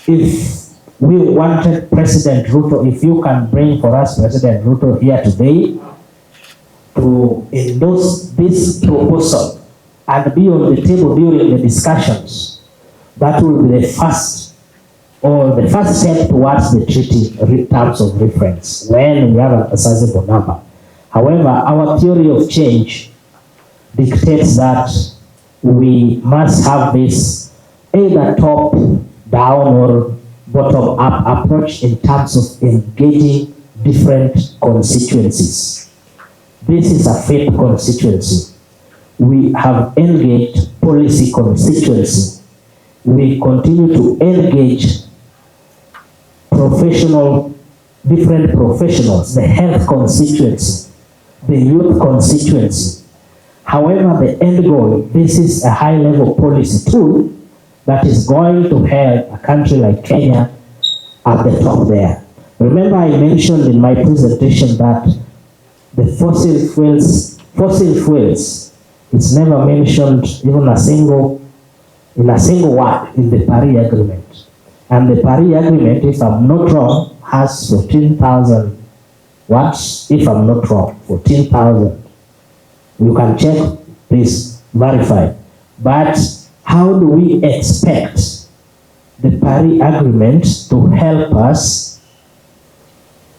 if we wanted President Ruto, if you can bring for us President Ruto here today to endorse this proposal and be on the table during the discussions, that will be the first step towards the treaty terms of reference when we have a sizable number. However, our theory of change dictates that we must have this either top-down or bottom-up approach in terms of engaging different constituencies. This is a faith constituency. We have engaged policy constituency. We continue to engage different professionals, the health constituency, the youth constituency. However, the end goal, this is a high-level policy tool that is going to help a country like Kenya at the top there. Remember, I mentioned in my presentation that the fossil fuels, it's never mentioned even in a single word in the Paris Agreement. And the Paris Agreement, if I'm not wrong, has 14,000 words, if I'm not wrong, 14,000. You can check, please verify. But how do we expect the Paris Agreement to help us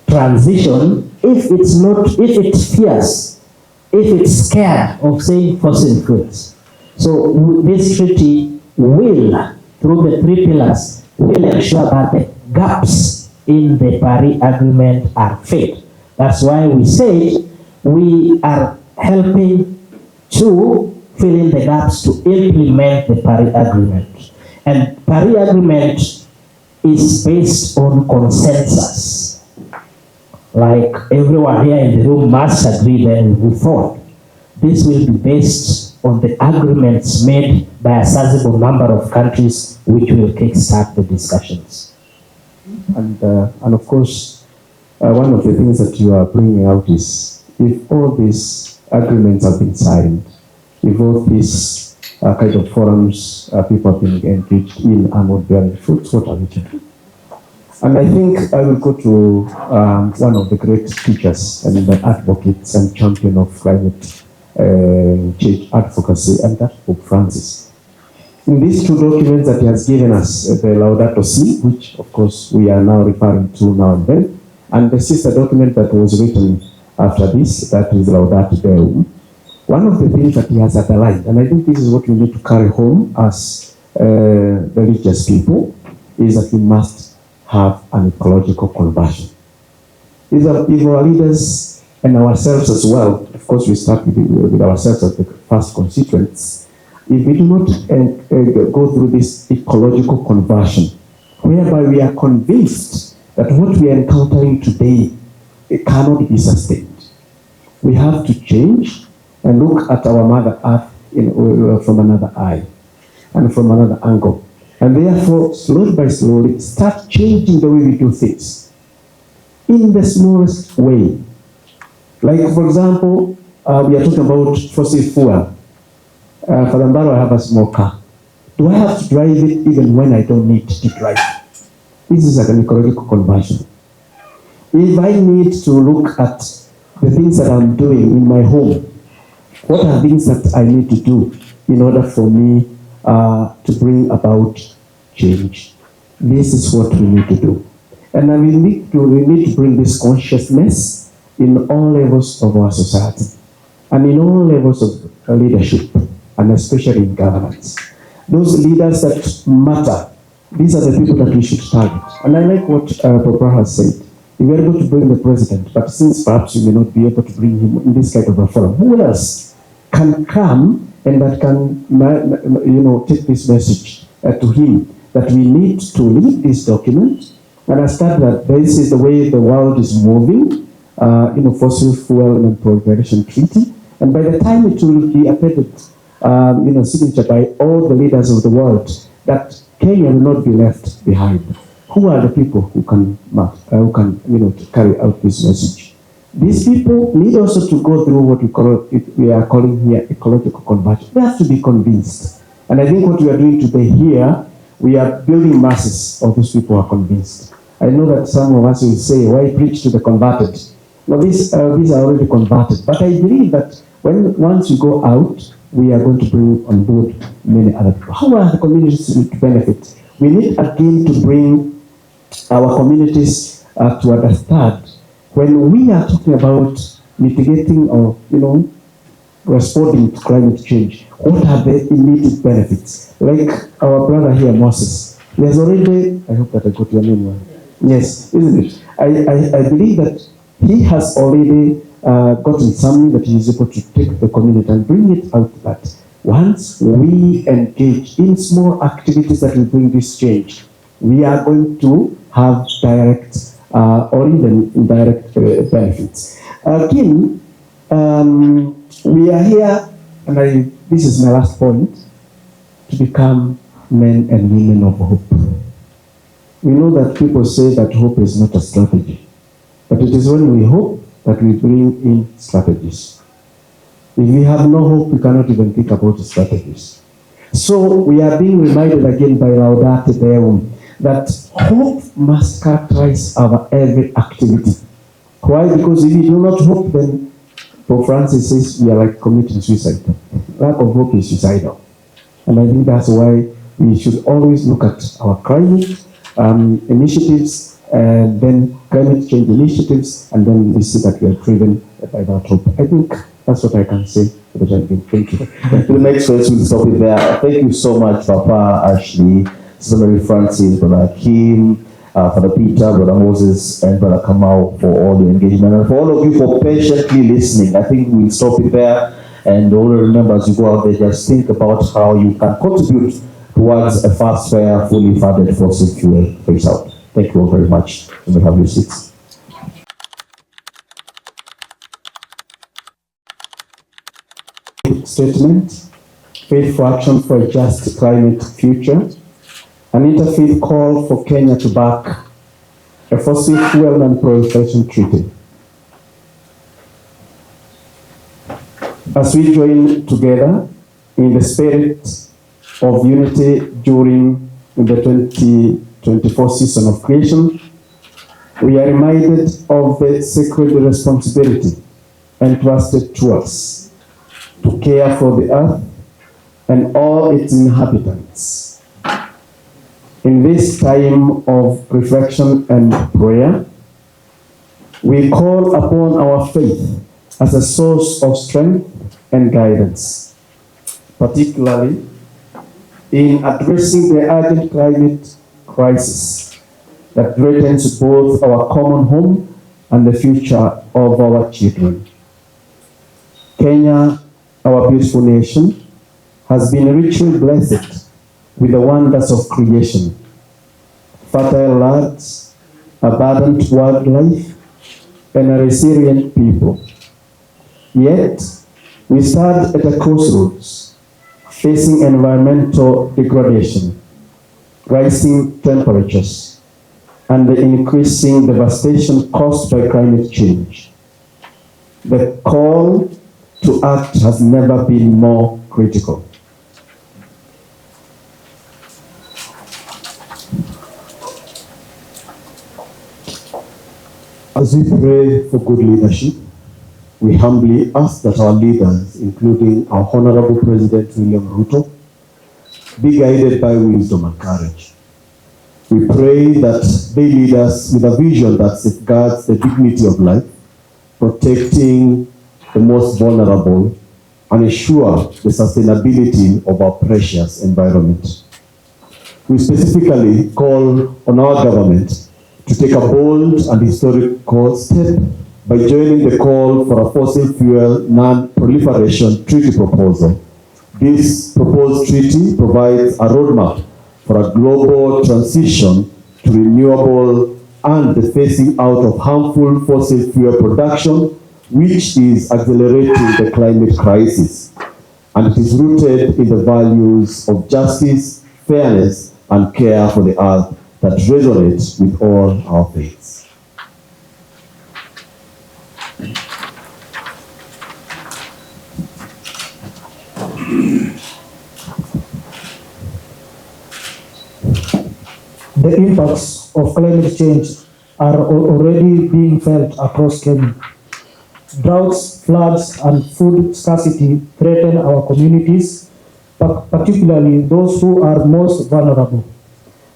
transition if it's fierce, if it's scared of saying fossil fuels? So this treaty will, through the 3 pillars, will ensure that the gaps in the Paris Agreement are filled. That's why we say we are helping to fill in the gaps to implement the Paris Agreement. And Paris Agreement is based on consensus. Like everyone here in the room must agree then we move forward. This will be based on the agreements made by a sizable number of countries, which will kickstart the discussions. And of course, one of the things that you are bringing out is, if all these agreements have been signed, if all these kind of forums people have been engaged in are not bearing fruits, what are we to do? And I think I will go to one of the great teachers and advocates and champion of climate change advocacy, and that's Pope Francis. In these two documents that he has given us, the Laudato Si, which of course we are now referring to now and then, and the sister document that was written after this, that is Laudato Deum, one of the things that he has underlined, and I think this is what we need to carry home as religious people, is that we must have an ecological conversion. If our leaders and ourselves as well, of course we start with ourselves as the first constituents, if we do not go through this ecological conversion, whereby we are convinced that what we are encountering today, it cannot be sustained. We have to change and look at our Mother Earth from another eye and from another angle. And therefore, slowly by slowly, start changing the way we do things in the smallest way. Like, for example, we are talking about fossil fuel. For example, I have a small car. Do I have to drive it even when I don't need to drive? This is like an ecological conversion. If I need to look at the things that I'm doing in my home, what are things that I need to do in order for me to bring about change? This is what we need to do. And we need to bring this consciousness in all levels of our society and in all levels of leadership, and especially in governance. Those leaders that matter, these are the people that we should target. And I like what Papa has said. We were able to bring the president, but since perhaps you may not be able to bring him in this kind of a forum, who else can come and that can, take this message to him, that we need to lead this document and understand that this is the way the world is moving, fossil fuel and Non-Proliferation Treaty, and by the time it will be appended, signature by all the leaders of the world, that Kenya will not be left behind. Who are the people who can carry out this message? These people need also to go through what we are calling here ecological conversion. They have to be convinced. And I think what we are doing today here, we are building masses of those people who are convinced. I know that some of us will say, why preach to the converted? Well, these are already converted. But I believe that once we go out, we are going to bring on board many other people. How are the communities to benefit? We need again to bring our communities to understand when we are talking about mitigating or responding to climate change, what are the immediate benefits? Like our brother here, Moses, he has already, I hope that I got your name right. Yes, isn't it? I believe that he has already gotten something that he is able to take the community and bring it out that once we engage in small activities that will bring this change, we are going to have direct or even indirect benefits. Again, we are here, and this is my last point, to become men and women of hope. We know that people say that hope is not a strategy, but it is when we hope that we bring in strategies. If we have no hope, we cannot even think about strategies. So we are being reminded again by Laudato Deum that hope must characterize our every activity. Why? Because if we do not hope, then Pope Francis says we are like committing suicide. Lack of hope is suicidal. And I think that's why we should always look at our climate initiatives, and then climate change initiatives, and then we see that we are driven by that hope. I think that's what I can say for the gentleman. Thank you. The next question, we'll stop it there. Thank you so much, Papa, Ashley, Sister Mary Francis, Brother Kim, Father Peter, Brother Moses, and Brother Kamau for all the engagement. And for all of you for patiently listening. I think we'll stop it there. And all remember, as you go out there, just think about how you can contribute towards a fast, fair, fully funded fossil fuel phase out. Thank you all very much. You may have your seats. Statement Faith for Action for a Just Climate Future, an interfaith call for Kenya to back a fossil fuel non-proliferation treaty. As we join together in the spirit of unity during the 2024 season of creation, we are reminded of the sacred responsibility entrusted to us to care for the earth and all its inhabitants. In this time of reflection and prayer, we call upon our faith as a source of strength and guidance, particularly in addressing the urgent climate crisis that threatens both our common home and the future of our children. Kenya, our beautiful nation, has been richly blessed with the wonders of creation, fertile lands, abundant wildlife, and a resilient people. Yet, we stand at a crossroads, facing environmental degradation, rising temperatures, and the increasing devastation caused by climate change. The call to act has never been more critical. As we pray for good leadership, we humbly ask that our leaders, including our Honorable President William Ruto, be guided by wisdom and courage. We pray that they lead us with a vision that safeguards the dignity of life, protecting the most vulnerable, and ensure the sustainability of our precious environment. We specifically call on our government to take a bold and historical step by joining the call for a fossil fuel non-proliferation treaty proposal. This proposed treaty provides a roadmap for a global transition to renewable and the phasing out of harmful fossil fuel production, which is accelerating the climate crisis. And it is rooted in the values of justice, fairness, and care for the earth that resonate with all our faiths. The impacts of climate change are already being felt across Kenya. Droughts, floods, and food scarcity threaten our communities, particularly those who are most vulnerable.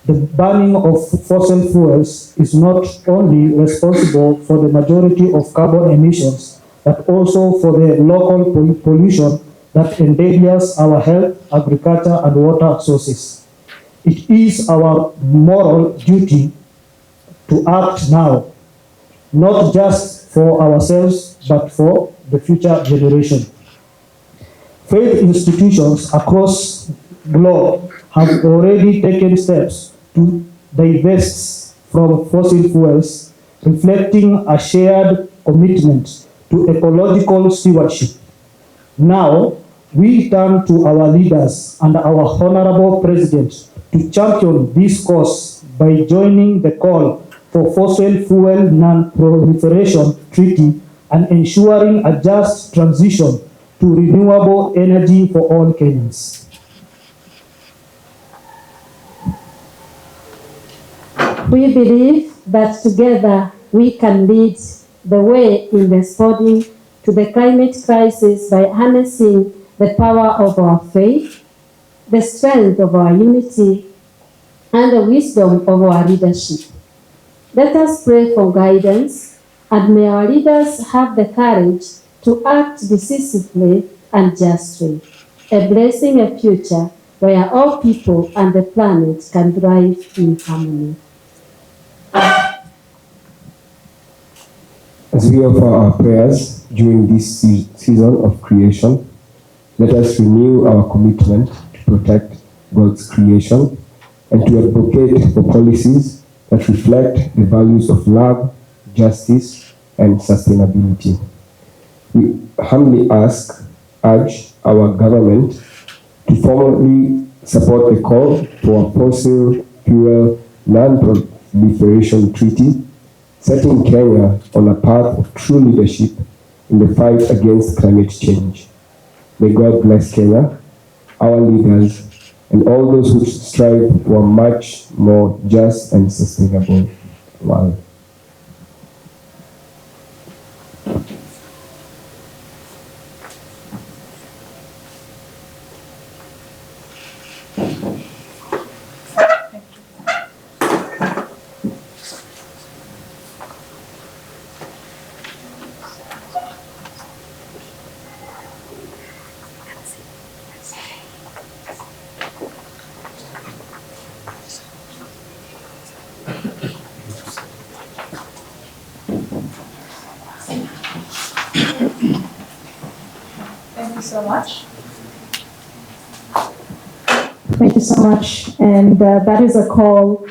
The burning of fossil fuels is not only responsible for the majority of carbon emissions, but also for the local pollution that endangers our health, agriculture, and water sources. It is our moral duty to act now, not just for ourselves, but for the future generation. Faith institutions across the globe have already taken steps to divest from fossil fuels, reflecting a shared commitment to ecological stewardship. Now, we turn to our leaders and our Honorable President to champion this cause by joining the call for fossil fuel non-proliferation treaty and ensuring a just transition to renewable energy for all Kenyans. We believe that together we can lead the way in responding to the climate crisis by harnessing the power of our faith, the strength of our unity, and the wisdom of our leadership. Let us pray for guidance, and may our leaders have the courage to act decisively and justly, embracing a future where all people and the planet can thrive in harmony. As we offer our prayers during this season of creation, let us renew our commitment to protect God's creation and to advocate for policies that reflect the values of love, justice, and sustainability. We humbly urge our government to formally support the call for a fossil fuel non-proliferation treaty, setting Kenya on a path of true leadership in the fight against climate change. May God bless Kenya, our leaders, and all those who strive for a much more just and sustainable world. Thank you so much. Thank you so much. And that is a call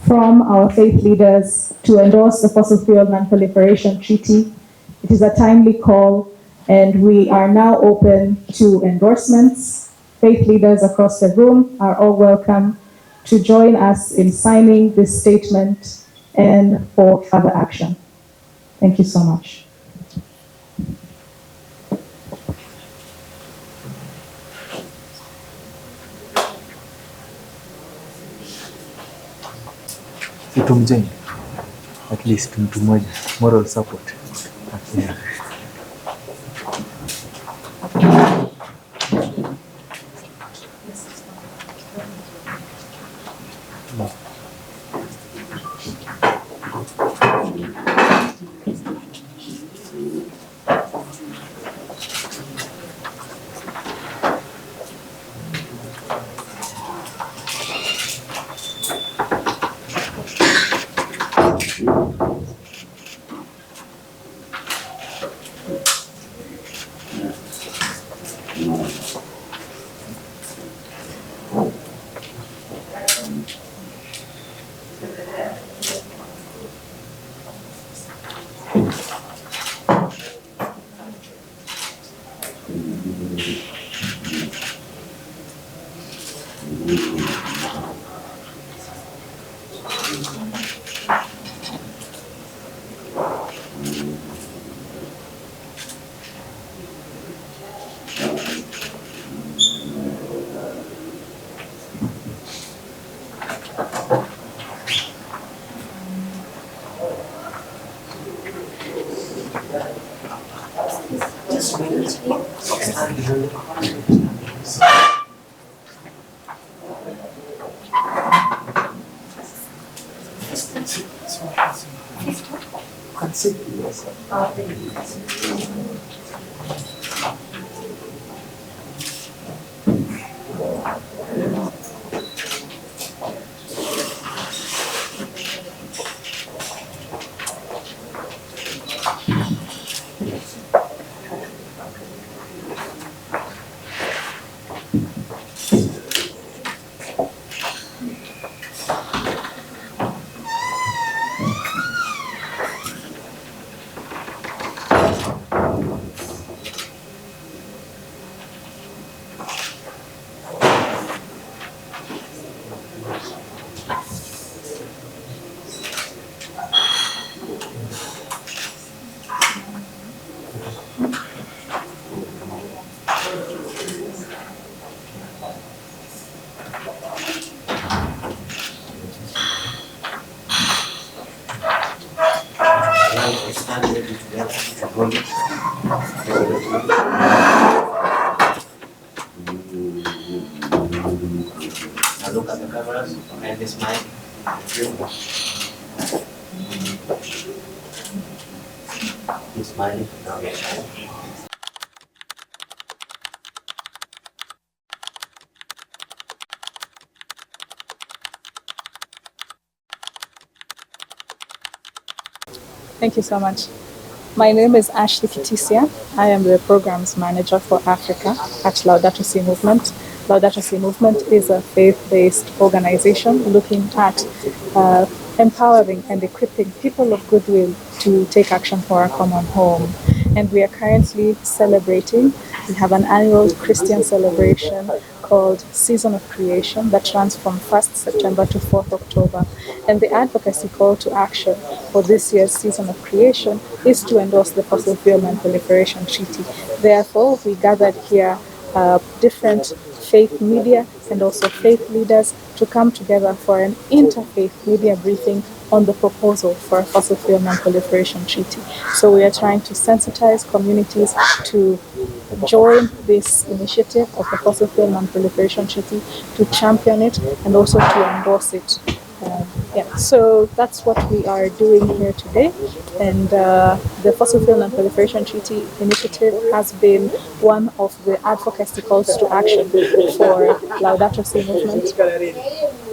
from our faith leaders to endorse the Fossil Fuel Non-Proliferation Treaty. It is a timely call, and we are now open to endorsements. Faith leaders across the room are all welcome to join us in signing this statement and for further action. Thank you so much. Tumjenge at least mtu mmoja, moral support. Yeah. Now look at the cameras and this mic. He's smiling. Now he's smiling. Thank you so much. My name is Ashley Kitisia. I am the Programs Manager for Africa at Laudato Si Movement. Laudato Si Movement is a faith-based organization looking at empowering and equipping people of goodwill to take action for our common home. And we are currently celebrating. We have an annual Christian celebration called Season of Creation that runs from 1st September to 4th October. And the advocacy call to action for this year's Season of Creation is to endorse the Fossil Fuel Non-Proliferation Treaty. Therefore, we gathered here different faith media and also faith leaders to come together for an interfaith media briefing on the proposal for a fossil fuel non-proliferation treaty. So we are trying to sensitize communities to join this initiative of the fossil fuel non-proliferation treaty, to champion it and also to endorse it. So that's what we are doing here today. And the Fossil Fuel Non-Proliferation Treaty initiative has been one of the advocacy calls to action for Laudato Si movement.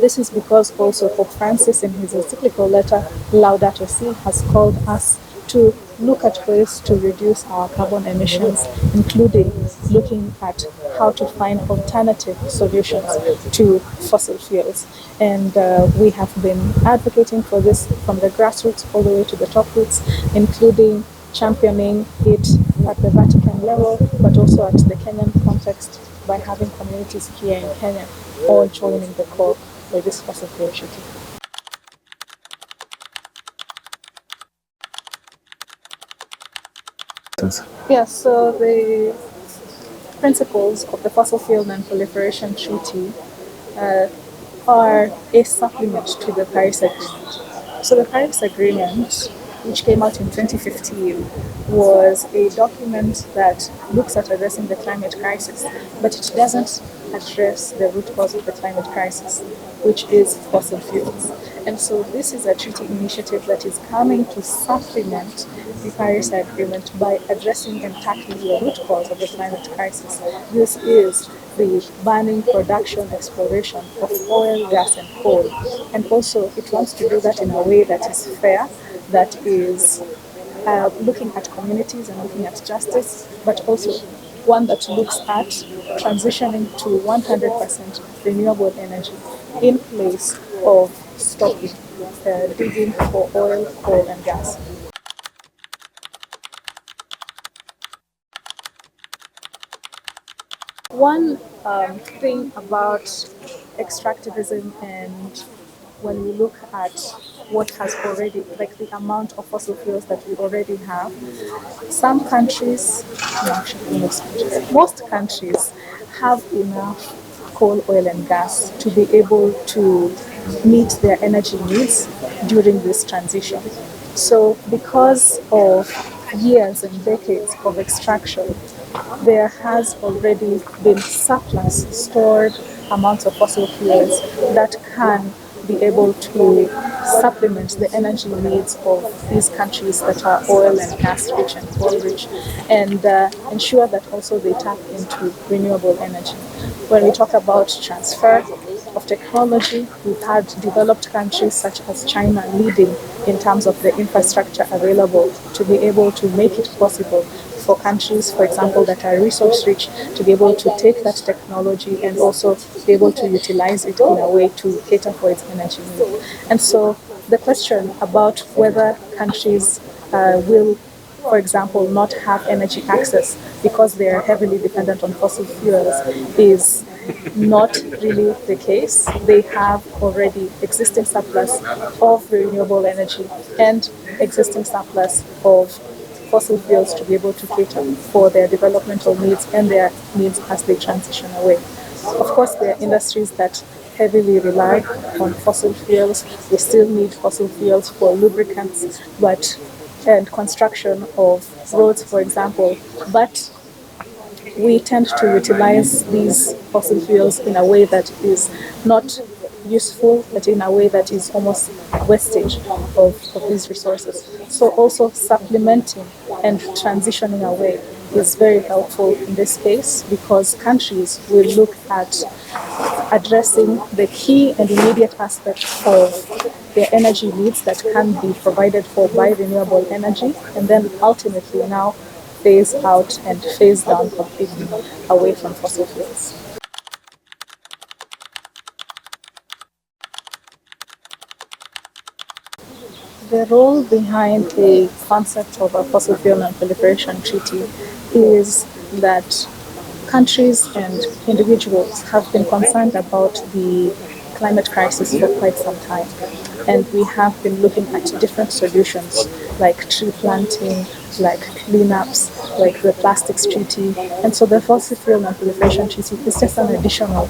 This is because also Pope Francis, in his encyclical letter Laudato Si, has called us to look at ways to reduce our carbon emissions, including looking at how to find alternative solutions to fossil fuels. And we have been advocating for this from the grassroots all the way to the top roots, including championing it at the Vatican level, but also at the Kenyan context by having communities here in Kenya all joining the call for this fossil fuel treaty. Yeah, so the principles of the Fossil Fuel Non-Proliferation Treaty are a supplement to the Paris Agreement. So the Paris Agreement, which came out in 2015, was a document that looks at addressing the climate crisis, but it doesn't address the root cause of the climate crisis, which is fossil fuels. And so this is a treaty initiative that is coming to supplement the Paris Agreement by addressing and tackling the root cause of the climate crisis. This is the banning production, exploration of oil, gas and coal. And also it wants to do that in a way that is fair, that is looking at communities and looking at justice, but also one that looks at transitioning to 100% renewable energy in place of stopping digging for oil, coal and gas. One thing about extractivism, and when we look at what has already, like the amount of fossil fuels that we already have, some countries, no, actually most countries have enough coal, oil and gas to be able to meet their energy needs during this transition. So because of years and decades of extraction, there has already been surplus stored amounts of fossil fuels that can be able to supplement the energy needs of these countries that are oil and gas rich and coal rich, and ensure that also they tap into renewable energy. When we talk about transfer of technology, we've had developed countries such as China leading in terms of the infrastructure available to be able to make it possible for countries, for example, that are resource rich to be able to take that technology and also be able to utilize it in a way to cater for its energy needs. And so the question about whether countries will, for example, not have energy access because they are heavily dependent on fossil fuels is not really the case. They have already existing surplus of renewable energy and existing surplus of fossil fuels to be able to cater for their developmental needs and their needs as they transition away. Of course, there are industries that heavily rely on fossil fuels. We still need fossil fuels for lubricants, and construction of roads, for example, but we tend to utilize these fossil fuels in a way that is not useful, but in a way that is almost wastage of these resources. So also supplementing and transitioning away is very helpful in this case, because countries will look at addressing the key and immediate aspects of their energy needs that can be provided for by renewable energy, and then ultimately now phase out and phase down completely away from fossil fuels. The role behind the concept of a fossil fuel non-proliferation treaty is that countries and individuals have been concerned about the climate crisis for quite some time. And we have been looking at different solutions like tree planting, like cleanups, like the plastics treaty. And so the fossil fuel non-proliferation treaty is just an additional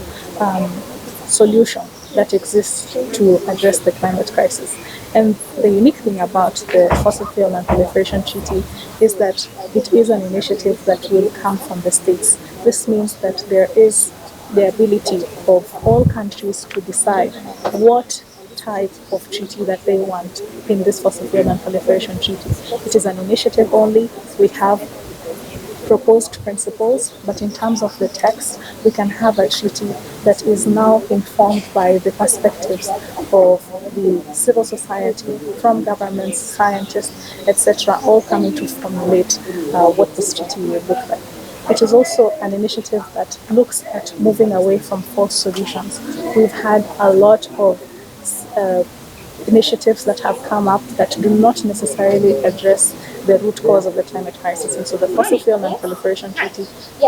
solution that exists to address the climate crisis. And the unique thing about the fossil fuel non-proliferation treaty is that it is an initiative that will come from the states. This means that there is the ability of all countries to decide what type of treaty that they want in this fossil fuel non-proliferation treaty. It is an initiative only. We have proposed principles, but in terms of the text, we can have a treaty that is now informed by the perspectives of the civil society, from governments, scientists, etc., all coming to formulate what this treaty will look like. It is also an initiative that looks at moving away from false solutions. We've had a lot of initiatives that have come up that do not necessarily address the root cause of the climate crisis. And so the Fossil Fuel Non-Proliferation Treaty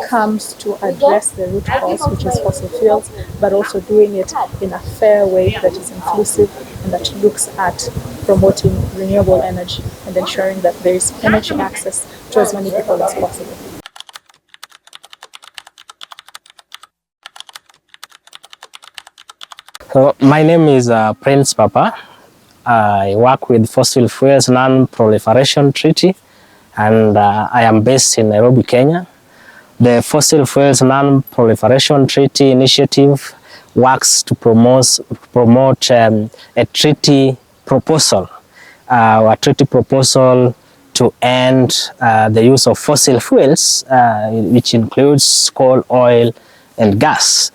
comes to address the root cause, which is fossil fuels, but also doing it in a fair way that is inclusive and that looks at promoting renewable energy and ensuring that there is energy access to as many people as possible. So my name is Prince Papa. I work with Fossil Fuels Non-Proliferation Treaty, and I am based in Nairobi, Kenya. The Fossil Fuels Non-Proliferation Treaty initiative works to promote a treaty proposal to end the use of fossil fuels, which includes coal, oil, and gas.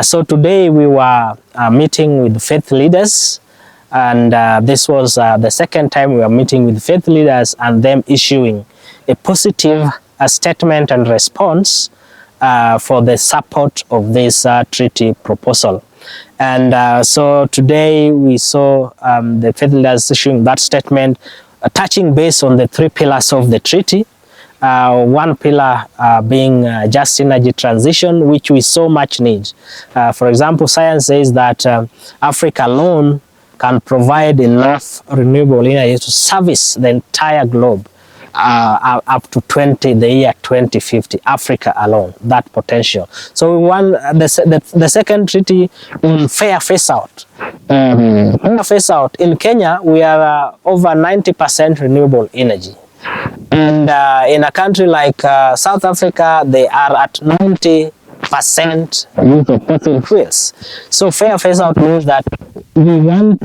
So today we were meeting with faith leaders, and this was the second time we were meeting with faith leaders and them issuing a positive statement and response for the support of this treaty proposal. And so today we saw the faith leaders issuing that statement, touching base on the 3 pillars of the treaty. One pillar being just energy transition, which we so much need. For example, science says that Africa alone can provide enough renewable energy to service the entire globe up to the year 2050, Africa alone, that potential. So we want the second treaty on fair phase out. Fair phase out, in Kenya, we are over 90% renewable energy. And in a country like South Africa, they are at 90% use of fossil fuels. So fair phase out means that we want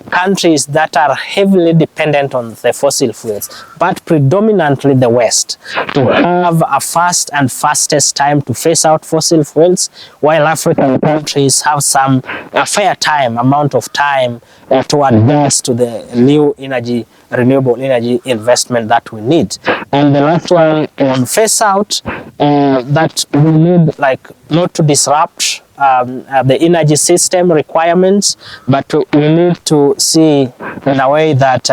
countries that are heavily dependent on the fossil fuels, but predominantly the West, to have a fast and fastest time to phase out fossil fuels, while African countries have a fair amount of time to advance to the new energy, renewable energy investment that we need. And the last one on phase out, that we need not to disrupt the energy system requirements, but we need to see in a way that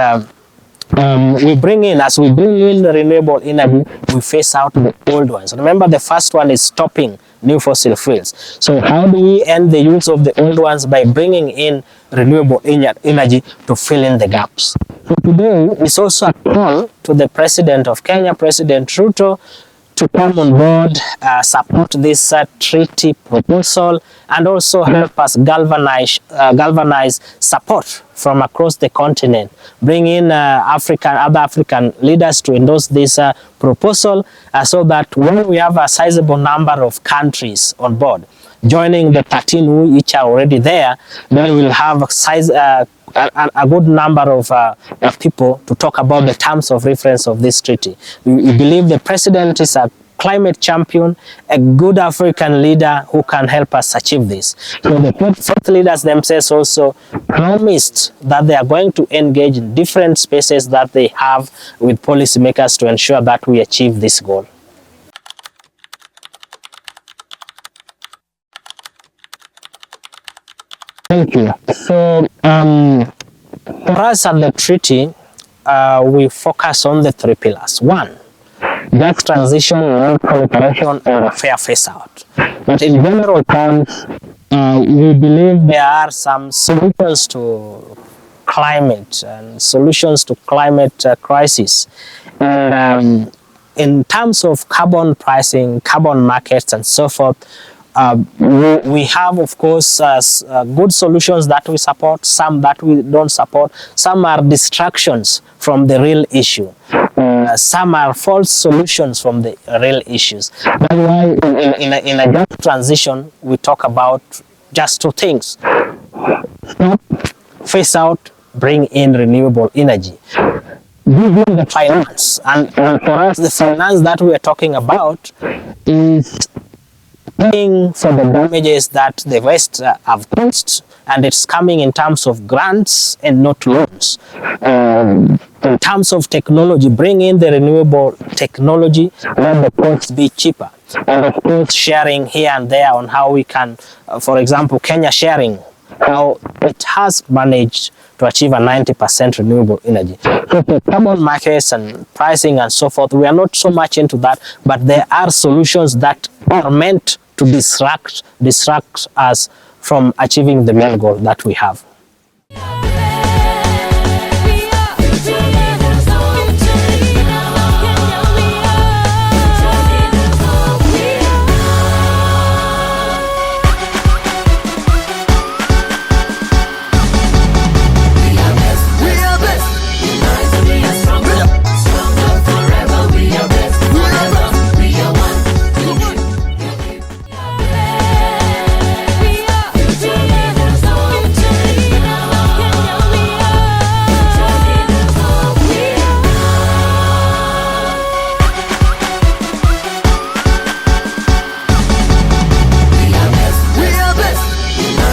we bring in renewable energy, we phase out the old ones. Remember, the first one is stopping new fossil fuels. So how do we end the use of the old ones? By bringing in renewable energy to fill in the gaps. So today is also a call to the President of Kenya, President Ruto, to come on board, support this treaty proposal, and also help us galvanize support from across the continent. Bring in other African leaders to endorse this proposal, so that when we have a sizable number of countries on board, joining the 13 which are already there, then we'll have a good number of people to talk about the terms of reference of this treaty. We believe the president is a climate champion, a good African leader who can help us achieve this. So the fourth leaders themselves also promised that they are going to engage in different spaces that they have with policymakers to ensure that we achieve this goal. Thank you. So for us at the treaty, we focus on the 3 pillars. One, just transition, non-proliferation, or a fair phase out. But in general terms, we believe there are some solutions to climate and solutions to climate crisis. And in terms of carbon pricing, carbon markets, and so forth, we have, of course, good solutions that we support, some that we don't support. Some are distractions from the real issue. Some are false solutions from the real issues. That's why in a just transition, we talk about just two things: stop, phase out, bring in renewable energy. Give them the finance, and for us, the finance that we are talking about is paying for the damages that the West have caused, and it's coming in terms of grants and not loans. In terms of technology, bring in the renewable technology, let the cost be cheaper. And of course, sharing here and there on how we can, for example, Kenya sharing, how it has managed to achieve a 90% renewable energy. So the carbon markets and pricing and so forth, we are not so much into that, but there are solutions that are meant to distract us from achieving the main goal that we have.